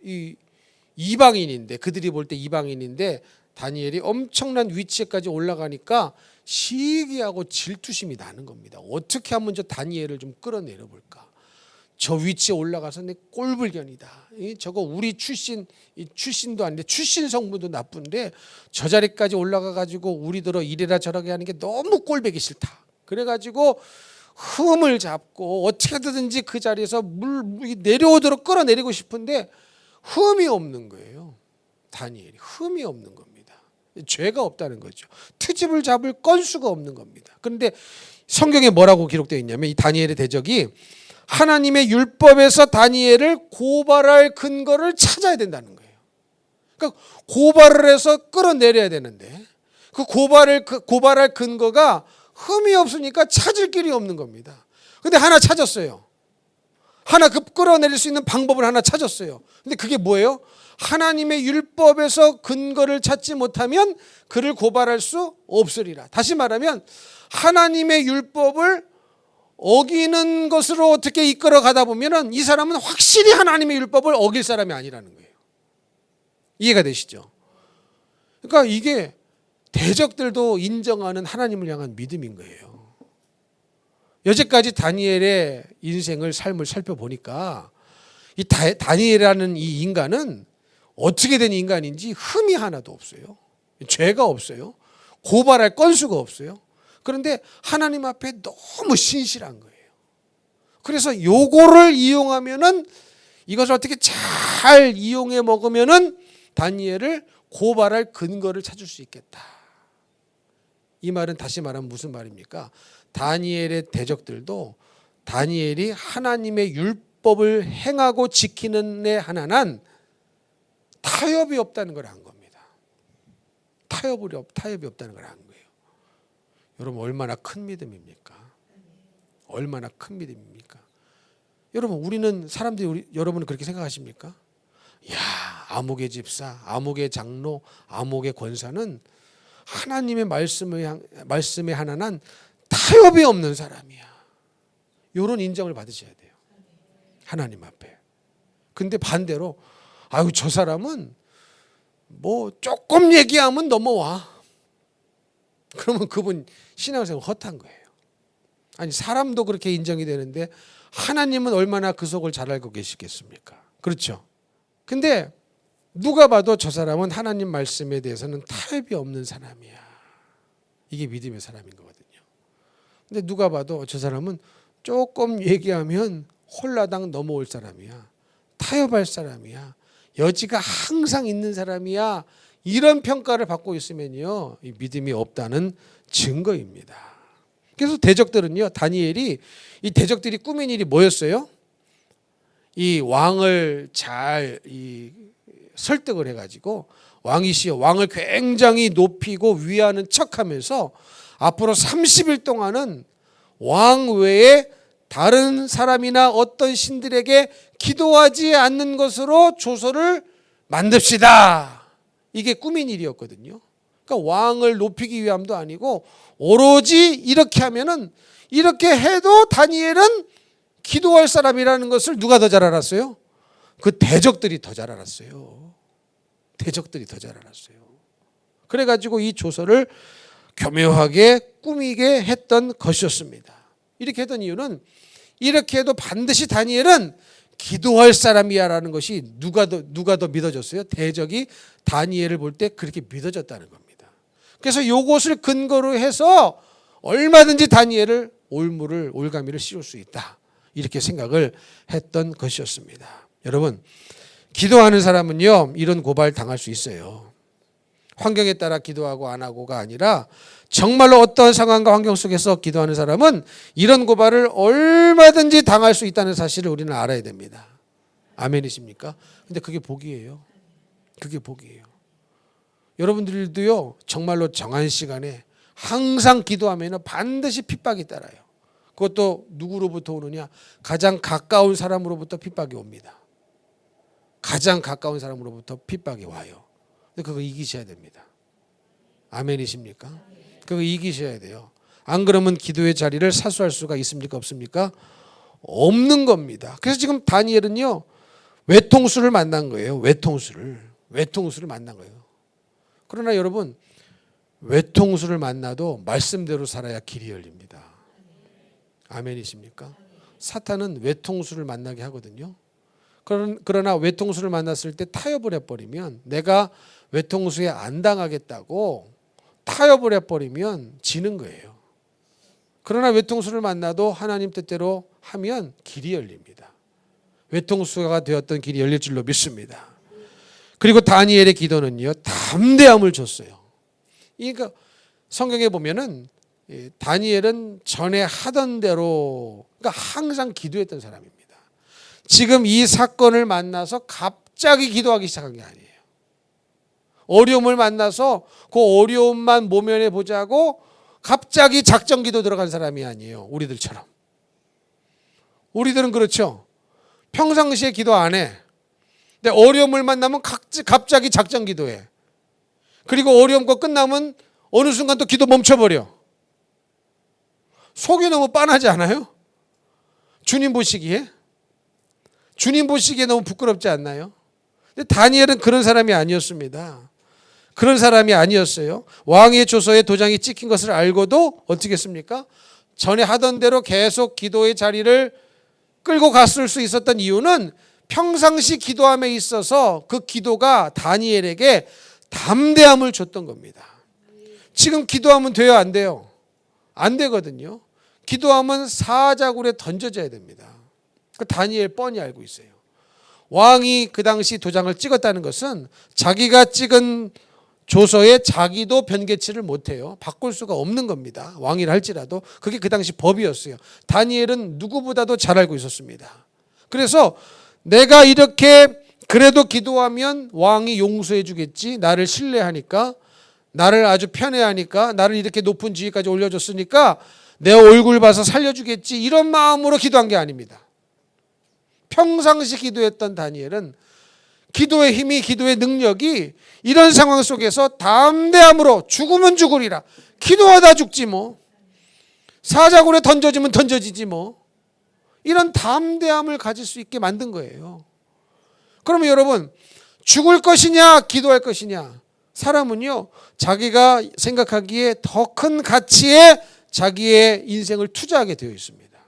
이방인인데 그들이 볼 때 이방인인데 다니엘이 엄청난 위치에까지 올라가니까 시기하고 질투심이 나는 겁니다. 어떻게 하면 저 다니엘을 좀 끌어내려 볼까? 저 위치에 올라가서 내 꼴불견이다. 저거 우리 출신도 아닌데 출신 성분도 나쁜데 저 자리까지 올라가 가지고 우리들어 이래라 저러게 하는 게 너무 꼴배기 싫다. 그래가지고 흠을 잡고 어떻게든지 그 자리에서 내려오도록 끌어내리고 싶은데 흠이 없는 거예요. 다니엘이 흠이 없는 겁니다. 죄가 없다는 거죠. 트집을 잡을 건수가 없는 겁니다. 그런데 성경에 뭐라고 기록되어 있냐면 이 다니엘의 대적이 하나님의 율법에서 다니엘을 고발할 근거를 찾아야 된다는 거예요. 그러니까 고발을 해서 끌어내려야 되는데 그 고발할 근거가 흠이 없으니까 찾을 길이 없는 겁니다. 근데 하나 찾았어요. 하나 끌어내릴 수 있는 방법을 하나 찾았어요. 근데 그게 뭐예요? 하나님의 율법에서 근거를 찾지 못하면 그를 고발할 수 없으리라. 다시 말하면 하나님의 율법을 어기는 것으로 어떻게 이끌어 가다 보면 이 사람은 확실히 하나님의 율법을 어길 사람이 아니라는 거예요. 이해가 되시죠? 그러니까 이게 대적들도 인정하는 하나님을 향한 믿음인 거예요. 여태까지 다니엘의 인생을 삶을 살펴보니까 이 다니엘이라는 이 인간은 어떻게 된 인간인지 흠이 하나도 없어요. 죄가 없어요. 고발할 건수가 없어요. 그런데 하나님 앞에 너무 신실한 거예요. 그래서 요거를 이용하면은 이것을 어떻게 잘 이용해 먹으면은 다니엘을 고발할 근거를 찾을 수 있겠다. 이 말은 다시 말하면 무슨 말입니까? 다니엘의 대적들도 다니엘이 하나님의 율법을 행하고 지키는 데 하나는 타협이 없다는 걸 안 겁니다. 타협이 없다는 걸 한 거예요. 여러분 얼마나 큰 믿음입니까? 얼마나 큰 믿음입니까? 여러분 우리는 사람들이 여러분은 그렇게 생각하십니까? 야, 아목의 집사, 아목의 장로, 아목의 권사는 하나님의 말씀에 하나는 타협이 없는 사람이야. 이런 인정을 받으셔야 돼요. 하나님 앞에. 근데 반대로 아유 저 사람은 뭐 조금 얘기하면 넘어와. 그러면 그분 신앙생활 헛한 거예요. 아니 사람도 그렇게 인정이 되는데 하나님은 얼마나 그 속을 잘 알고 계시겠습니까? 그렇죠? 근데 누가 봐도 저 사람은 하나님 말씀에 대해서는 타협이 없는 사람이야. 이게 믿음의 사람인 거거든요. 근데 누가 봐도 저 사람은 조금 얘기하면 홀라당 넘어올 사람이야. 타협할 사람이야. 여지가 항상 있는 사람이야. 이런 평가를 받고 있으면요, 이 믿음이 없다는 증거입니다. 그래서 대적들은요, 다니엘이 이 대적들이 꾸민 일이 뭐였어요? 이 왕을 잘 설득을 해가지고 왕이시여 왕을 굉장히 높이고 위하는 척하면서 앞으로 30일 동안은 왕 외에 다른 사람이나 어떤 신들에게 기도하지 않는 것으로 조서를 만듭시다. 이게 꾸민 일이었거든요. 그러니까 왕을 높이기 위함도 아니고 오로지 이렇게 하면은 이렇게 해도 다니엘은 기도할 사람이라는 것을 누가 더 잘 알았어요? 그 대적들이 더 잘 알았어요. 대적들이 더 잘 알았어요. 그래가지고 이 조서를 교묘하게 꾸미게 했던 것이었습니다. 이렇게 했던 이유는 이렇게 해도 반드시 다니엘은 기도할 사람이야라는 것이 누가 더 믿어졌어요? 대적이 다니엘을 볼 때 그렇게 믿어졌다는 겁니다. 그래서 이것을 근거로 해서 얼마든지 다니엘을 올가미를 씌울 수 있다. 이렇게 생각을 했던 것이었습니다. 여러분, 기도하는 사람은요, 이런 고발 당할 수 있어요. 환경에 따라 기도하고 안 하고가 아니라 정말로 어떠한 상황과 환경 속에서 기도하는 사람은 이런 고발을 얼마든지 당할 수 있다는 사실을 우리는 알아야 됩니다. 아멘이십니까? 근데 그게 복이에요. 그게 복이에요. 여러분들도요, 정말로 정한 시간에 항상 기도하면 반드시 핍박이 따라요. 그것도 누구로부터 오느냐? 가장 가까운 사람으로부터 핍박이 옵니다. 가장 가까운 사람으로부터 핍박이 와요. 근데 그거 이기셔야 됩니다. 아멘이십니까? 그거 이기셔야 돼요. 안 그러면 기도의 자리를 사수할 수가 있습니까? 없습니까? 없는 겁니다. 그래서 지금 다니엘은요, 외통수를 만난 거예요. 외통수를 만난 거예요. 그러나 여러분, 외통수를 만나도 말씀대로 살아야 길이 열립니다. 아멘이십니까? 사탄은 외통수를 만나게 하거든요. 그러나 외통수를 만났을 때 타협을 해버리면, 내가 외통수에 안 당하겠다고 타협을 해버리면 지는 거예요. 그러나 외통수를 만나도 하나님 뜻대로 하면 길이 열립니다. 외통수가 되었던 길이 열릴 줄로 믿습니다. 그리고 다니엘의 기도는요, 담대함을 줬어요. 그러니까 성경에 보면은 다니엘은 전에 하던 대로, 그러니까 항상 기도했던 사람입니다. 지금 이 사건을 만나서 갑자기 기도하기 시작한 게 아니에요. 어려움을 만나서 그 어려움만 모면해 보자고 갑자기 작전 기도 들어간 사람이 아니에요. 우리들처럼. 우리들은 그렇죠. 평상시에 기도 안 해. 근데 어려움을 만나면 갑자기 작전 기도해. 그리고 어려움과 끝나면 어느 순간 또 기도 멈춰버려. 속이 너무 빤하지 않아요? 주님 보시기에? 주님 보시기에 너무 부끄럽지 않나요? 근데 다니엘은 그런 사람이 아니었습니다. 그런 사람이 아니었어요. 왕의 조서에 도장이 찍힌 것을 알고도 어떻게 했습니까? 전에 하던 대로 계속 기도의 자리를 끌고 갔을 수 있었던 이유는 평상시 기도함에 있어서 그 기도가 다니엘에게 담대함을 줬던 겁니다. 지금 기도하면 돼요, 안 돼요? 안 되거든요. 기도하면 사자굴에 던져져야 됩니다. 그 다니엘 뻔히 알고 있어요. 왕이 그 당시 도장을 찍었다는 것은 자기가 찍은 조서에 자기도 변개치를 못해요. 바꿀 수가 없는 겁니다. 왕이라 할지라도. 그게 그 당시 법이었어요. 다니엘은 누구보다도 잘 알고 있었습니다. 그래서 내가 이렇게 그래도 기도하면 왕이 용서해 주겠지, 나를 신뢰하니까 나를 아주 편애하니까, 나를 이렇게 높은 지위까지 올려줬으니까 내 얼굴 봐서 살려주겠지, 이런 마음으로 기도한 게 아닙니다. 평상시 기도했던 다니엘은 기도의 힘이, 기도의 능력이 이런 상황 속에서 담대함으로 죽으면 죽으리라, 기도하다 죽지 뭐, 사자굴에 던져지면 던져지지 뭐, 이런 담대함을 가질 수 있게 만든 거예요. 그러면 여러분, 죽을 것이냐 기도할 것이냐, 사람은요 자기가 생각하기에 더 큰 가치에 자기의 인생을 투자하게 되어 있습니다.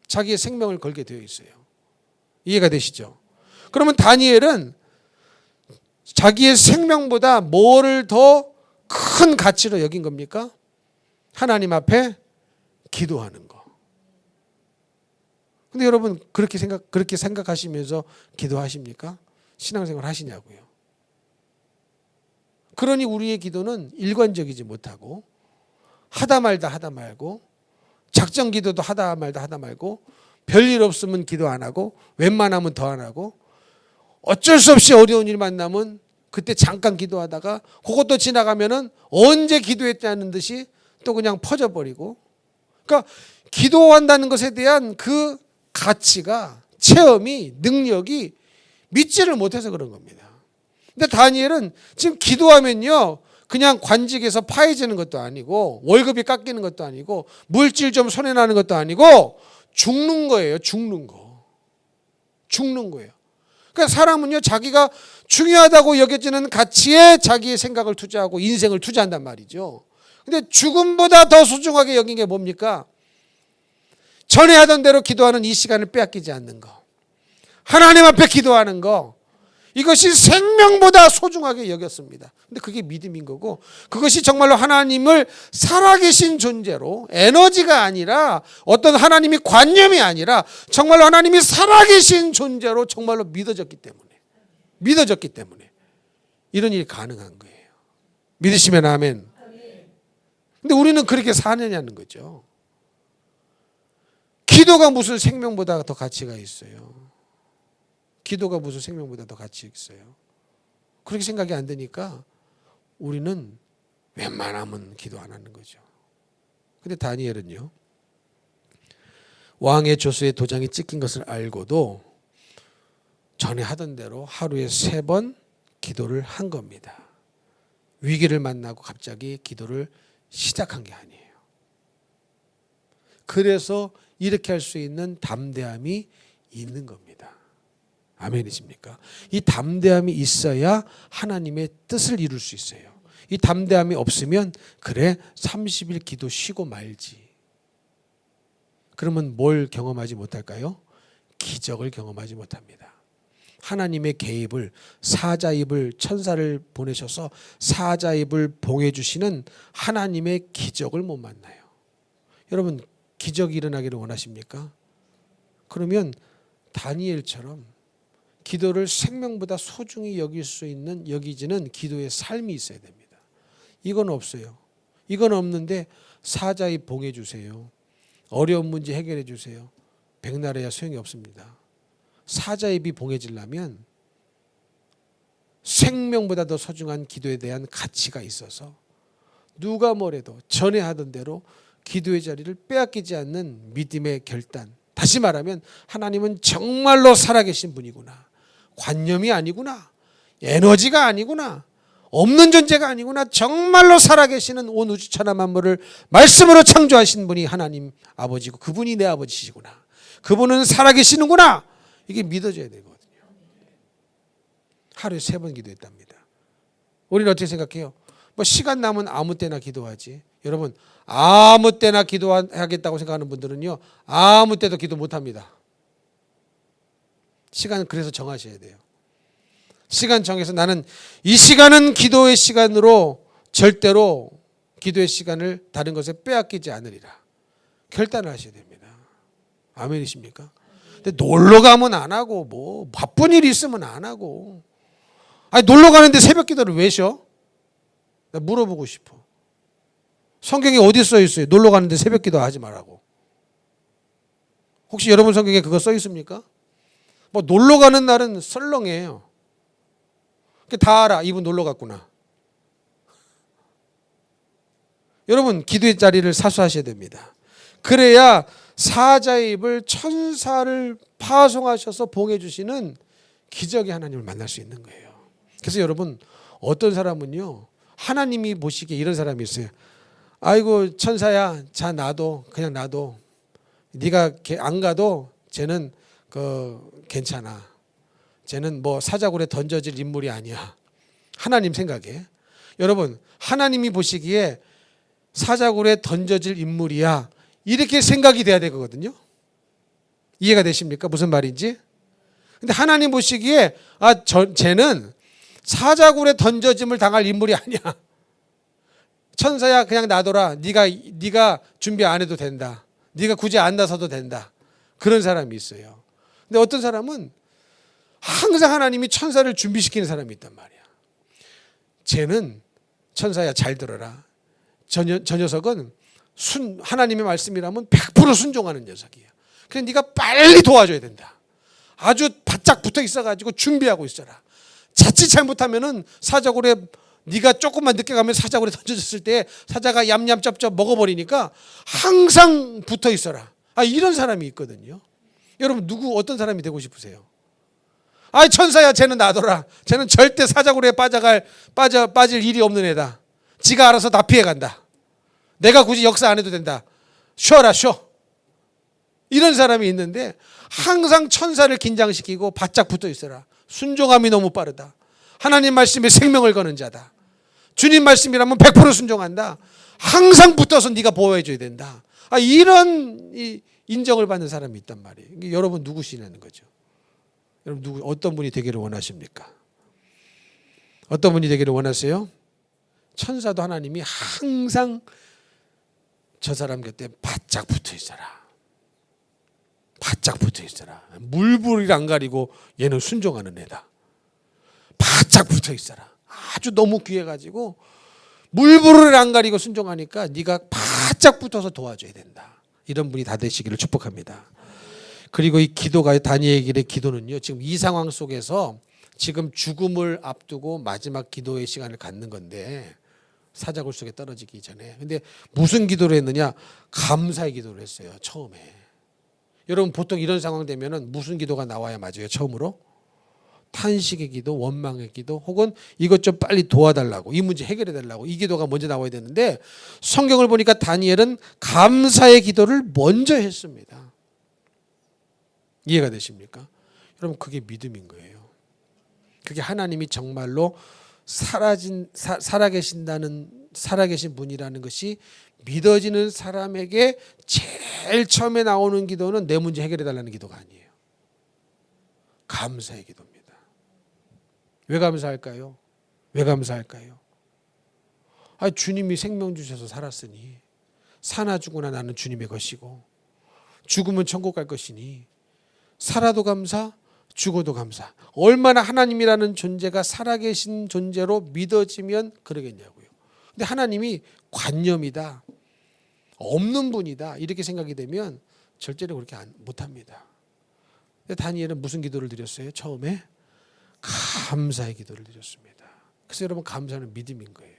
자기의 생명을 걸게 되어 있어요. 이해가 되시죠? 그러면 다니엘은 자기의 생명보다 뭐를 더 큰 가치로 여긴 겁니까? 하나님 앞에 기도하는 거. 근데 여러분 그렇게 생각하시면서 기도하십니까? 신앙생활 하시냐고요. 그러니 우리의 기도는 일관적이지 못하고, 하다 말고, 작정 기도도 하다 말고, 별일 없으면 기도 안 하고, 웬만하면 더 안 하고, 어쩔 수 없이 어려운 일 만나면 그때 잠깐 기도하다가 그것도 지나가면은 언제 기도했다는 듯이 또 그냥 퍼져버리고. 그러니까 기도한다는 것에 대한 그 가치가, 체험이, 능력이 믿지를 못해서 그런 겁니다. 근데 다니엘은 지금 기도하면요 그냥 관직에서 파해지는 것도 아니고, 월급이 깎이는 것도 아니고, 물질 좀 손해나는 것도 아니고, 죽는 거예요. 죽는 거예요. 그러니까 사람은요 자기가 중요하다고 여겨지는 가치에 자기의 생각을 투자하고 인생을 투자한단 말이죠. 근데 죽음보다 더 소중하게 여긴 게 뭡니까? 전에 하던 대로 기도하는 이 시간을 빼앗기지 않는 거, 하나님 앞에 기도하는 거, 이것이 생명보다 소중하게 여겼습니다. 근데 그게 믿음인 거고, 그것이 정말로 하나님을 살아계신 존재로, 에너지가 아니라 어떤 하나님이 관념이 아니라 정말로 하나님이 살아계신 존재로 정말로 믿어졌기 때문에 이런 일이 가능한 거예요. 믿으시면 아멘. 근데 우리는 그렇게 사느냐는 거죠. 기도가 무슨 생명보다 더 가치가 있어요. 기도가 무슨 생명보다 더 가치 있어요. 그렇게 생각이 안 되니까 우리는 웬만하면 기도 안 하는 거죠. 근데 다니엘은요 왕의 조수에 도장이 찍힌 것을 알고도 전에 하던 대로 하루에 3번 기도를 한 겁니다. 위기를 만나고 갑자기 기도를 시작한 게 아니에요. 그래서 이렇게 할 수 있는 담대함이 있는 겁니다. 아멘이십니까? 이 담대함이 있어야 하나님의 뜻을 이룰 수 있어요. 이 담대함이 없으면 그래 30일 기도 쉬고 말지. 그러면 뭘 경험하지 못할까요? 기적을 경험하지 못합니다. 하나님의 개입을, 사자입을, 천사를 보내셔서 사자입을 봉해주시는 하나님의 기적을 못 만나요. 여러분 기적이 일어나기를 원하십니까? 그러면 다니엘처럼 기도를 생명보다 소중히 여길 수 있는, 여기지는 기도의 삶이 있어야 됩니다. 이건 없어요. 이건 없는데 사자입 봉해 주세요, 어려운 문제 해결해 주세요, 백날해야 소용이 없습니다. 사자입이 봉해지려면 생명보다 더 소중한 기도에 대한 가치가 있어서 누가 뭐래도 전에 하던 대로 기도의 자리를 빼앗기지 않는 믿음의 결단. 다시 말하면 하나님은 정말로 살아계신 분이구나, 관념이 아니구나, 에너지가 아니구나, 없는 존재가 아니구나, 정말로 살아계시는 온 우주 천하 만물을 말씀으로 창조하신 분이 하나님 아버지고 그분이 내 아버지시구나, 그분은 살아계시는구나, 이게 믿어져야 되거든요. 하루에 3번 기도했답니다. 우리는 어떻게 생각해요? 뭐 시간 남으면 아무 때나 기도하지. 여러분 아무 때나 기도하겠다고 생각하는 분들은요 아무 때도 기도 못합니다. 시간은 그래서 정하셔야 돼요. 시간 정해서 나는 이 시간은 기도의 시간으로 절대로 기도의 시간을 다른 것에 빼앗기지 않으리라 결단을 하셔야 됩니다. 아멘이십니까? 근데 놀러 가면 안 하고 뭐 바쁜 일이 있으면 안 하고, 아니 놀러 가는데 새벽 기도를 왜 쉬어? 나 물어보고 싶어. 성경에 어디 써 있어요? 놀러 가는데 새벽 기도 하지 말라고. 혹시 여러분 성경에 그거 써 있습니까? 뭐 놀러 가는 날은 썰렁해요. 다 알아. 이분 놀러 갔구나. 여러분 기도의 자리를 사수하셔야 됩니다. 그래야 사자의 입을 천사를 파송하셔서 봉해 주시는 기적의 하나님을 만날 수 있는 거예요. 그래서 여러분 어떤 사람은요 하나님이 보시기에 이런 사람이 있어요. 아이고 천사야, 자 놔둬, 그냥 놔둬. 네가 안 가도 쟤는 괜찮아. 쟤는 뭐 사자굴에 던져질 인물이 아니야. 하나님 생각에. 여러분 하나님이 보시기에 사자굴에 던져질 인물이야. 이렇게 생각이 돼야 되거든요. 이해가 되십니까? 무슨 말인지? 근데 하나님 보시기에 쟤는 사자굴에 던져짐을 당할 인물이 아니야. 천사야 그냥 놔둬라. 네가 준비 안 해도 된다. 네가 굳이 안 나서도 된다. 그런 사람이 있어요. 근데 어떤 사람은 항상 하나님이 천사를 준비시키는 사람이 있단 말이야. 쟤는 천사야 잘 들어라. 저 녀석은 하나님의 말씀이라면 100% 순종하는 녀석이야. 그래서 네가 빨리 도와줘야 된다. 아주 바짝 붙어 있어가지고 준비하고 있어라. 자칫 잘못하면은 사자굴에 네가 조금만 늦게 가면 사자굴에 던져졌을 때 사자가 얌얌쩝쩝 먹어버리니까 항상 붙어 있어라. 이런 사람이 있거든요. 여러분 어떤 사람이 되고 싶으세요? 천사야 쟤는 놔둬라. 쟤는 절대 사자굴에 빠질 일이 없는 애다. 지가 알아서 다 피해간다. 내가 굳이 역사 안 해도 된다. 쉬어라 쉬어. 이런 사람이 있는데 항상 천사를 긴장시키고 바짝 붙어 있어라. 순종함이 너무 빠르다. 하나님 말씀에 생명을 거는 자다. 주님 말씀이라면 100% 순종한다. 항상 붙어서 네가 보호해줘야 된다. 이런 인정을 받는 사람이 있단 말이에요. 여러분 누구시냐는 거죠. 여러분 어떤 분이 되기를 원하십니까? 어떤 분이 되기를 원하세요? 천사도 하나님이 항상 저 사람 곁에 바짝 붙어 있어라. 바짝 붙어 있어라. 물불을 안 가리고 얘는 순종하는 애다. 바짝 붙어 있어라. 아주 너무 귀해가지고 물불을 안 가리고 순종하니까 네가 바짝 붙어서 도와줘야 된다. 이런 분이 다 되시기를 축복합니다. 그리고 이 기도가 다니엘의 기도는요. 지금 이 상황 속에서 지금 죽음을 앞두고 마지막 기도의 시간을 갖는 건데 사자굴 속에 떨어지기 전에. 근데 무슨 기도를 했느냐? 감사의 기도를 했어요. 처음에. 여러분 보통 이런 상황 되면은 무슨 기도가 나와야 맞아요? 처음으로? 탄식의 기도, 원망의 기도, 혹은 이것 좀 빨리 도와달라고, 이 문제 해결해 달라고, 이 기도가 먼저 나와야 되는데 성경을 보니까 다니엘은 감사의 기도를 먼저 했습니다. 이해가 되십니까? 여러분 그게 믿음인 거예요. 그게 하나님이 정말로 살아계신 분이라는 것이 믿어지는 사람에게 제일 처음에 나오는 기도는 내 문제 해결해 달라는 기도가 아니에요. 감사의 기도입니다. 왜 감사할까요? 왜 감사할까요? 주님이 생명 주셔서 살았으니 사나 죽으나 나는 주님의 것이고 죽으면 천국 갈 것이니 살아도 감사, 죽어도 감사. 얼마나 하나님이라는 존재가 살아계신 존재로 믿어지면 그러겠냐고요. 근데 하나님이 관념이다, 없는 분이다 이렇게 생각이 되면 절대로 그렇게 못합니다. 근데 다니엘은 무슨 기도를 드렸어요? 처음에 감사의 기도를 드렸습니다. 그래서 여러분 감사는 믿음인 거예요.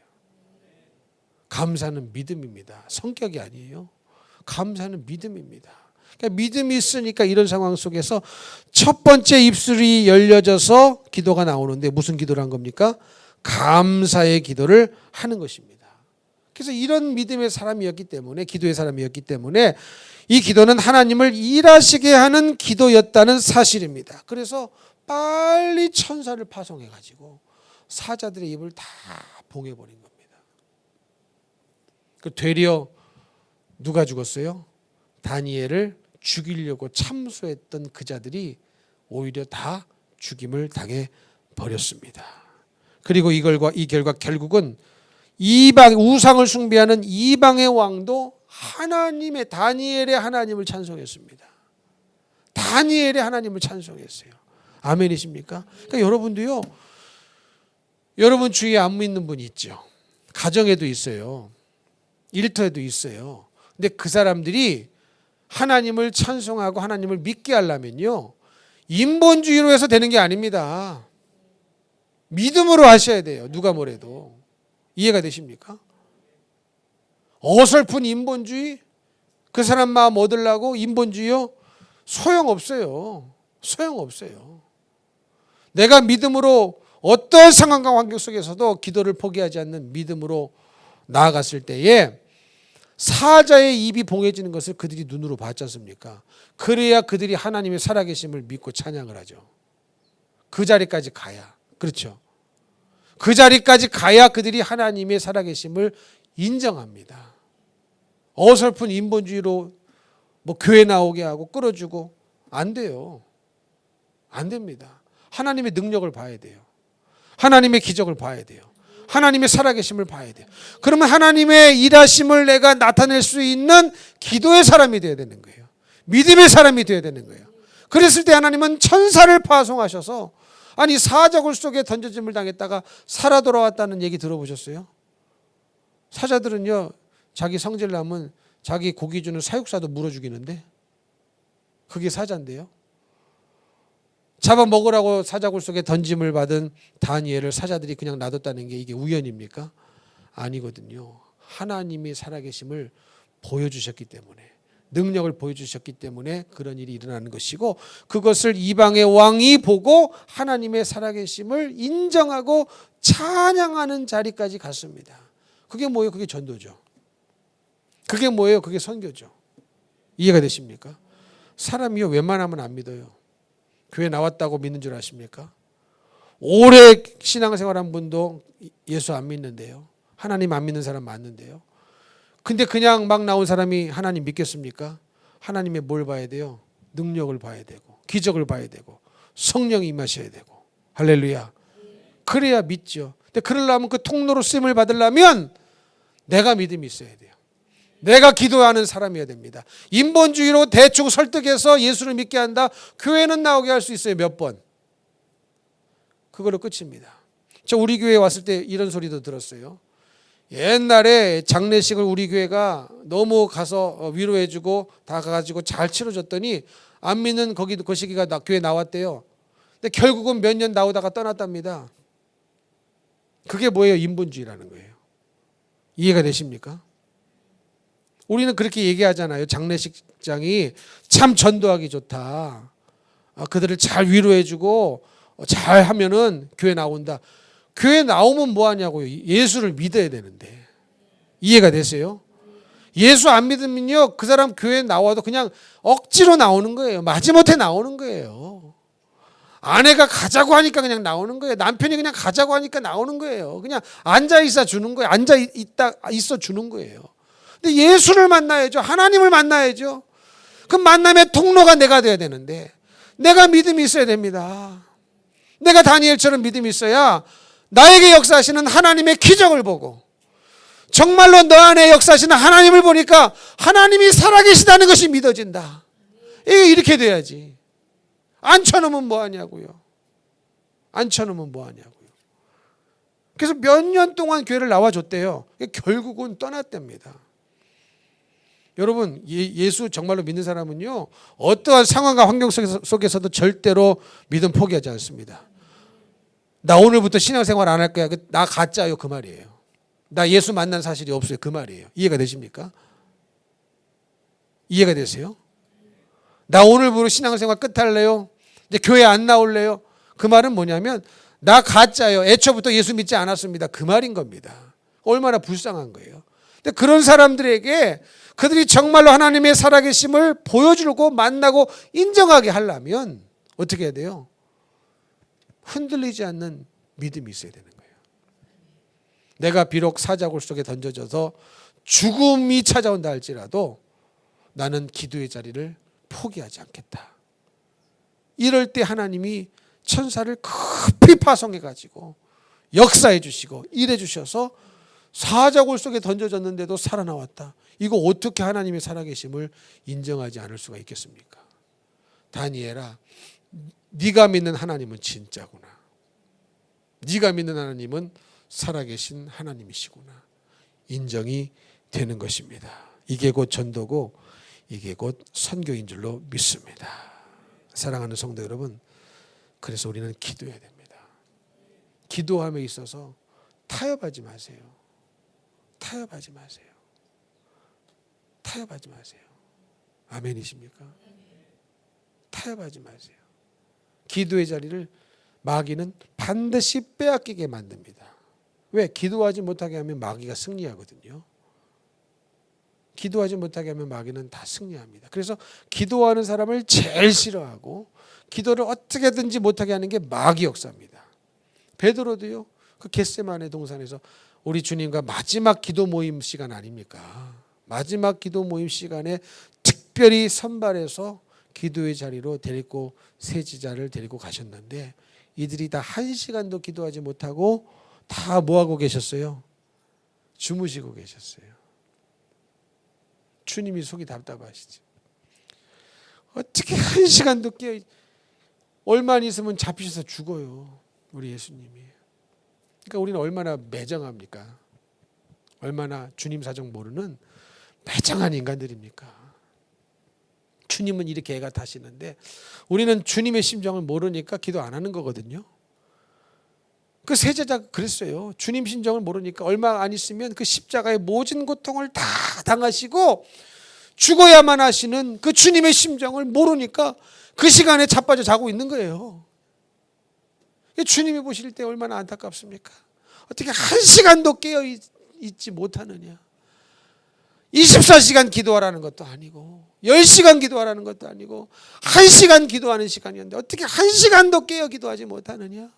감사는 믿음입니다. 성격이 아니에요. 감사는 믿음입니다. 그러니까 믿음이 있으니까 이런 상황 속에서 첫 번째 입술이 열려져서 기도가 나오는데 무슨 기도를 한 겁니까? 감사의 기도를 하는 것입니다. 그래서 이런 믿음의 사람이었기 때문에, 기도의 사람이었기 때문에 이 기도는 하나님을 일하시게 하는 기도였다는 사실입니다. 그래서 빨리 천사를 파송해가지고 사자들의 입을 다 봉해버린 겁니다. 되려 누가 죽었어요? 다니엘을 죽이려고 참소했던 그 자들이 오히려 다 죽임을 당해 버렸습니다. 그리고 이 결과 결국은 우상을 숭배하는 이방의 왕도 다니엘의 하나님을 찬송했습니다. 다니엘의 하나님을 찬송했어요. 아멘이십니까? 그러니까 여러분도요, 여러분 주위에 안 믿는 분이 있죠. 가정에도 있어요. 일터에도 있어요. 근데 그 사람들이 하나님을 찬송하고 하나님을 믿게 하려면요, 인본주의로 해서 되는 게 아닙니다. 믿음으로 하셔야 돼요. 누가 뭐래도. 이해가 되십니까? 어설픈 인본주의, 그 사람 마음 얻으려고 인본주의요? 소용없어요. 소용없어요. 내가 믿음으로 어떤 상황과 환경 속에서도 기도를 포기하지 않는 믿음으로 나아갔을 때에 사자의 입이 봉해지는 것을 그들이 눈으로 봤지 않습니까? 그래야 그들이 하나님의 살아계심을 믿고 찬양을 하죠. 그 자리까지 가야. 그렇죠. 그 자리까지 가야 그들이 하나님의 살아계심을 인정합니다. 어설픈 인본주의로 뭐 교회 나오게 하고 끌어주고 안 돼요. 안 됩니다. 하나님의 능력을 봐야 돼요. 하나님의 기적을 봐야 돼요. 하나님의 살아계심을 봐야 돼요. 그러면 하나님의 일하심을 내가 나타낼 수 있는 기도의 사람이 되어야 되는 거예요. 믿음의 사람이 되어야 되는 거예요. 그랬을 때 하나님은 천사를 파송하셔서 아니 사자굴 속에 던져짐을 당했다가 살아 돌아왔다는 얘기 들어보셨어요? 사자들은요 자기 성질 나면 자기 고기 주는 사육사도 물어 죽이는데 그게 사자인데요. 잡아먹으라고 사자굴 속에 던짐을 받은 다니엘을 사자들이 그냥 놔뒀다는 게 이게 우연입니까? 아니거든요. 하나님이 살아계심을 보여주셨기 때문에, 능력을 보여주셨기 때문에 그런 일이 일어나는 것이고, 그것을 이방의 왕이 보고 하나님의 살아계심을 인정하고 찬양하는 자리까지 갔습니다. 그게 뭐예요? 그게 전도죠. 그게 뭐예요? 그게 선교죠. 이해가 되십니까? 사람이요 웬만하면 안 믿어요. 교회 나왔다고 믿는 줄 아십니까? 오래 신앙생활한 분도 예수 안 믿는데요. 하나님 안 믿는 사람 많은데요. 근데 그냥 막 나온 사람이 하나님 믿겠습니까? 하나님의 뭘 봐야 돼요? 능력을 봐야 되고 기적을 봐야 되고 성령이 임하셔야 되고. 할렐루야. 그래야 믿죠. 근데 그러려면 그 통로로 쓰임을 받으려면 내가 믿음이 있어야 돼요. 내가 기도하는 사람이어야 됩니다. 인본주의로 대충 설득해서 예수를 믿게 한다. 교회는 나오게 할 수 있어요. 몇 번. 그걸로 끝입니다. 저 우리 교회에 왔을 때 이런 소리도 들었어요. 옛날에 장례식을 우리 교회가 너무 가서 위로해주고 다 가가지고 잘 치러줬더니 안 믿는 그 시기가 교회 나왔대요. 근데 결국은 몇 년 나오다가 떠났답니다. 그게 뭐예요? 인본주의라는 거예요. 이해가 되십니까? 우리는 그렇게 얘기하잖아요. 장례식장이 참 전도하기 좋다. 그들을 잘 위로해주고 잘 하면은 교회 나온다. 교회 나오면 뭐 하냐고요. 예수를 믿어야 되는데. 이해가 되세요? 예수 안 믿으면요 그 사람 교회 나와도 그냥 억지로 나오는 거예요. 마지못해 나오는 거예요. 아내가 가자고 하니까 그냥 나오는 거예요. 남편이 그냥 가자고 하니까 나오는 거예요. 그냥 앉아 있어 주는 거예요. 앉아 있어 주는 거예요. 근데 예수를 만나야죠. 하나님을 만나야죠. 그 만남의 통로가 내가 돼야 되는데 내가 믿음이 있어야 됩니다. 내가 다니엘처럼 믿음이 있어야 나에게 역사하시는 하나님의 기적을 보고 정말로 너 안에 역사하시는 하나님을 보니까 하나님이 살아계시다는 것이 믿어진다. 이렇게 돼야지. 앉혀놓으면 뭐하냐고요. 앉혀놓으면 뭐하냐고요. 그래서 몇 년 동안 교회를 나와줬대요. 결국은 떠났답니다. 여러분 예수 정말로 믿는 사람은요 어떠한 상황과 환경 속에서도 절대로 믿음 포기하지 않습니다. 나 오늘부터 신앙생활 안 할 거야. 나 가짜요 그 말이에요. 나 예수 만난 사실이 없어요 그 말이에요. 이해가 되십니까? 이해가 되세요? 나 오늘부로 신앙생활 끝할래요? 이제 교회 안 나올래요? 그 말은 뭐냐면 나 가짜요. 애초부터 예수 믿지 않았습니다. 그 말인 겁니다. 얼마나 불쌍한 거예요. 근데 그런 사람들에게 그들이 정말로 하나님의 살아계심을 보여주고 만나고 인정하게 하려면 어떻게 해야 돼요? 흔들리지 않는 믿음이 있어야 되는 거예요. 내가 비록 사자굴 속에 던져져서 죽음이 찾아온다 할지라도 나는 기도의 자리를 포기하지 않겠다. 이럴 때 하나님이 천사를 급히 파송해 가지고 역사해 주시고 일해 주셔서 사자굴 속에 던져졌는데도 살아나왔다. 이거 어떻게 하나님의 살아계심을 인정하지 않을 수가 있겠습니까? 다니엘아, 네가 믿는 하나님은 진짜구나. 네가 믿는 하나님은 살아계신 하나님이시구나. 인정이 되는 것입니다. 이게 곧 전도고 이게 곧 선교인 줄로 믿습니다. 사랑하는 성도 여러분, 그래서 우리는 기도해야 됩니다. 기도함에 있어서 타협하지 마세요. 타협하지 마세요. 타협하지 마세요. 아멘이십니까? 타협하지 마세요. 기도의 자리를 마귀는 반드시 빼앗기게 만듭니다. 왜? 기도하지 못하게 하면 마귀가 승리하거든요. 기도하지 못하게 하면 마귀는 다 승리합니다. 그래서 기도하는 사람을 제일 싫어하고 기도를 어떻게든지 못하게 하는 게 마귀 역사입니다. 베드로도요, 그 겟세마네 동산에서 우리 주님과 마지막 기도 모임 시간 아닙니까? 마지막 기도 모임 시간에 특별히 선발해서 기도의 자리로 데리고 세지자를 데리고 가셨는데 이들이 다 1시간도 기도하지 못하고 다 뭐하고 계셨어요? 주무시고 계셨어요. 주님이 속이 답답하시죠. 어떻게 1시간도 깨어 얼마 있으면 잡히셔서 죽어요. 우리 예수님이. 그러니까 우리는 얼마나 매정합니까? 얼마나 주님 사정 모르는 매정한 인간들입니까? 주님은 이렇게 애가 타시는데 우리는 주님의 심정을 모르니까 기도 안 하는 거거든요. 그 세제자가 그랬어요. 주님 심정을 모르니까 얼마 안 있으면 그 십자가의 모든 고통을 다 당하시고 죽어야만 하시는 그 주님의 심정을 모르니까 그 시간에 자빠져 자고 있는 거예요. 주님이 보실 때 얼마나 안타깝습니까? 어떻게 1시간도 깨어 있지 못하느냐. 24시간 기도하라는 것도 아니고 10시간 기도하라는 것도 아니고 1시간 기도하는 시간이었는데 어떻게 1시간도 깨어 기도하지 못하느냐.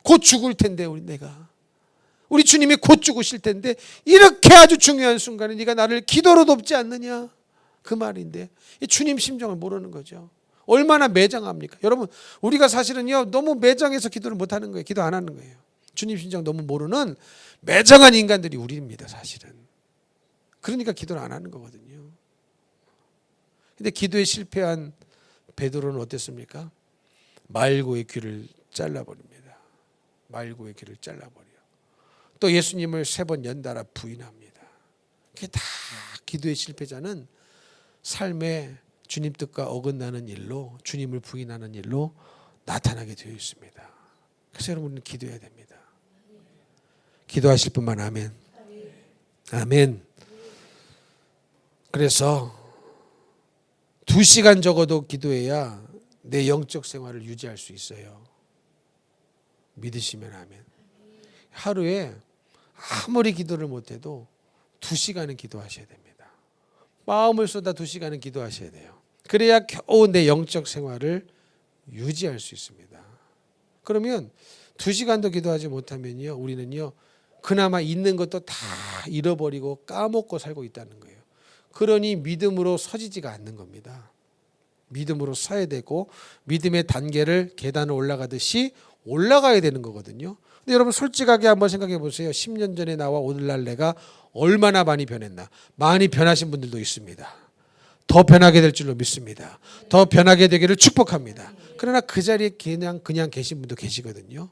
곧 죽을 텐데 우리 주님이 곧 죽으실 텐데 이렇게 아주 중요한 순간에 네가 나를 기도로 돕지 않느냐. 그 말인데 주님 심정을 모르는 거죠. 얼마나 매정합니까? 여러분 우리가 사실은요 너무 매정해서 기도를 못하는 거예요. 기도 안 하는 거예요. 주님 심정 너무 모르는 매정한 인간들이 우리입니다. 사실은. 그러니까 기도를 안 하는 거거든요. 근데 기도에 실패한 베드로는 어땠습니까? 말고의 귀를 잘라버립니다. 말고의 귀를 잘라버려요. 또 예수님을 3번 연달아 부인합니다. 그게 다 기도의 실패자는 삶의 주님 뜻과 어긋나는 일로 주님을 부인하는 일로 나타나게 되어 있습니다. 그래서 여러분은 기도해야 됩니다. 기도하실 분만 아멘. 아멘. 그래서 2시간 적어도 기도해야 내 영적 생활을 유지할 수 있어요. 믿으시면 아멘. 하루에 아무리 기도를 못해도 2시간은 기도하셔야 됩니다. 마음을 쏟아 2시간은 기도하셔야 돼요. 그래야 겨우 내 영적 생활을 유지할 수 있습니다. 그러면 2시간도 기도하지 못하면요, 우리는요 그나마 있는 것도 다 잃어버리고 까먹고 살고 있다는 거예요. 그러니 믿음으로 서지지가 않는 겁니다. 믿음으로 서야 되고 믿음의 단계를 계단을 올라가듯이 올라가야 되는 거거든요. 근데 여러분 솔직하게 한번 생각해 보세요. 10년 전에 나와 오늘날 내가 얼마나 많이 변했나. 많이 변하신 분들도 있습니다. 더 변하게 될 줄로 믿습니다. 더 변하게 되기를 축복합니다. 그러나 그 자리에 그냥 계신 분도 계시거든요.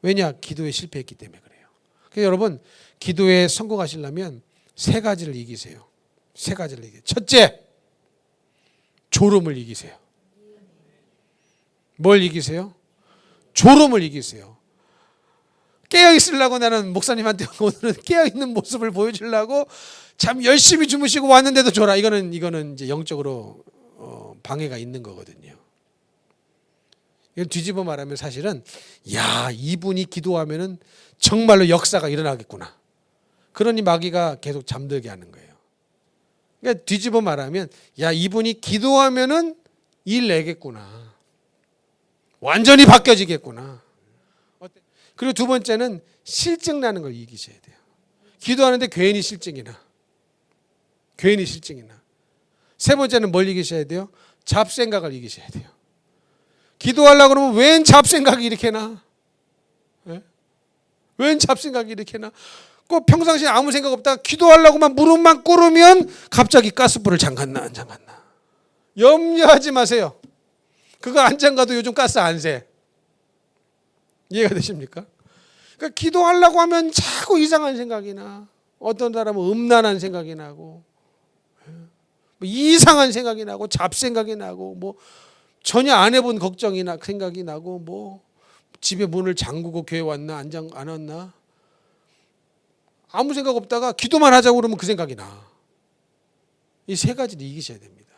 왜냐? 기도에 실패했기 때문에 그래요. 그래서 여러분 기도에 성공하시려면 3가지를 이기세요. 3가지를 이기세요. 첫째, 졸음을 이기세요. 뭘 이기세요? 졸음을 이기세요. 깨어 있으려고 나는 목사님한테 오늘은 깨어 있는 모습을 보여주려고 참 열심히 주무시고 왔는데도 졸아. 이거는 이제 영적으로 방해가 있는 거거든요. 이걸 뒤집어 말하면 사실은 야, 이분이 기도하면은 정말로 역사가 일어나겠구나. 그러니 마귀가 계속 잠들게 하는 거예요. 그러니까 뒤집어 말하면 야, 이분이 기도하면은 일 내겠구나. 완전히 바뀌어지겠구나. 그리고 2번째는 실증 나는 걸 이기셔야 돼요. 기도하는데 괜히 실증이 나. 3번째는 뭘 이기셔야 돼요? 잡생각을 이기셔야 돼요. 기도하려고 그러면 웬 잡생각이 이렇게 나? 네? 웬 잡생각이 이렇게 나? 꼭 평상시에 아무 생각 없다가 기도하려고만 무릎만 꿇으면 갑자기 가스불을 잠갔나 안 잠갔나. 염려하지 마세요. 그거 안 잠가도 요즘 가스 안 새. 이해가 되십니까? 그러니까 기도하려고 하면 자꾸 이상한 생각이 나. 어떤 사람은 음란한 생각이 나고 뭐 이상한 생각이 나고 잡생각이 나고 뭐 전혀 안 해본 걱정이나 생각이 나고 뭐 집에 문을 잠그고 교회 왔나 안 왔나 아무 생각 없다가 기도만 하자고 그러면 그 생각이 나. 이 세 가지를 이기셔야 됩니다.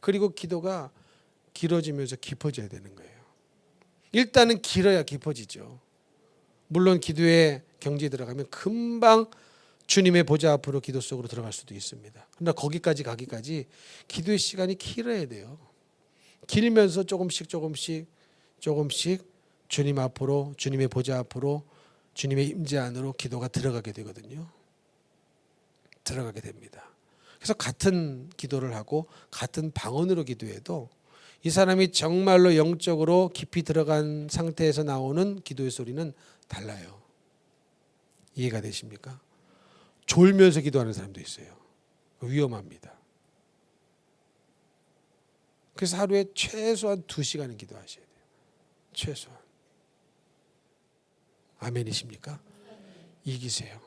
그리고 기도가 길어지면서 깊어져야 되는 거예요. 일단은 길어야 깊어지죠. 물론 기도의 경지에 들어가면 금방 주님의 보좌 앞으로 기도 속으로 들어갈 수도 있습니다. 그러나 거기까지 가기까지 기도의 시간이 길어야 돼요. 길면서 조금씩 주님 앞으로, 주님의 보좌 앞으로, 주님의 임재 안으로 기도가 들어가게 되거든요. 들어가게 됩니다. 그래서 같은 기도를 하고 같은 방언으로 기도해도 이 사람이 정말로 영적으로 깊이 들어간 상태에서 나오는 기도의 소리는 달라요. 이해가 되십니까? 졸면서 기도하는 사람도 있어요. 위험합니다. 그래서 하루에 최소한 2시간은 기도하셔야 돼요. 최소한. 아멘이십니까? 이기세요.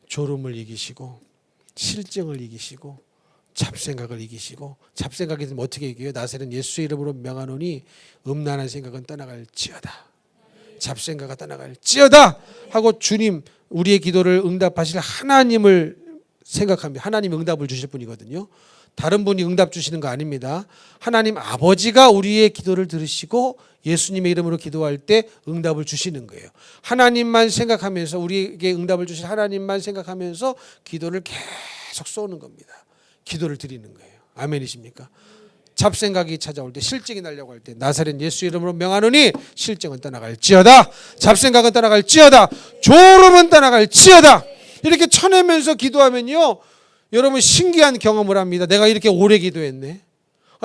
졸음을 이기시고 실증을 이기시고 잡생각을 이기시고, 잡생각이 들면 어떻게 이겨요? 나사렛 예수의 이름으로 명하노니 음란한 생각은 떠나갈지어다. 잡생각은 떠나갈지어다 하고 주님, 우리의 기도를 응답하실 하나님을 생각합니다. 하나님이 응답을 주실 분이거든요. 다른 분이 응답 주시는 거 아닙니다. 하나님 아버지가 우리의 기도를 들으시고 예수님의 이름으로 기도할 때 응답을 주시는 거예요. 하나님만 생각하면서, 우리에게 응답을 주실 하나님만 생각하면서 기도를 계속 쏘는 겁니다. 기도를 드리는 거예요. 아멘이십니까? 잡생각이 찾아올 때, 실증이 나려고 할 때 나사렛 예수 이름으로 명하노니 실증은 떠나갈지어다. 잡생각은 떠나갈지어다. 졸음은 떠나갈지어다. 이렇게 쳐내면서 기도하면요, 여러분 신기한 경험을 합니다. 내가 이렇게 오래 기도했네.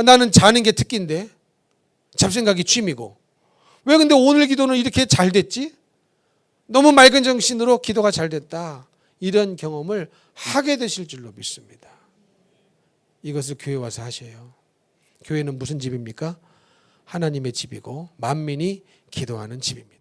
나는 자는 게 특기인데 잡생각이 취미고, 왜 근데 오늘 기도는 이렇게 잘 됐지? 너무 맑은 정신으로 기도가 잘 됐다. 이런 경험을 하게 되실 줄로 믿습니다. 이것을 교회 와서 하셔요. 교회는 무슨 집입니까? 하나님의 집이고 만민이 기도하는 집입니다.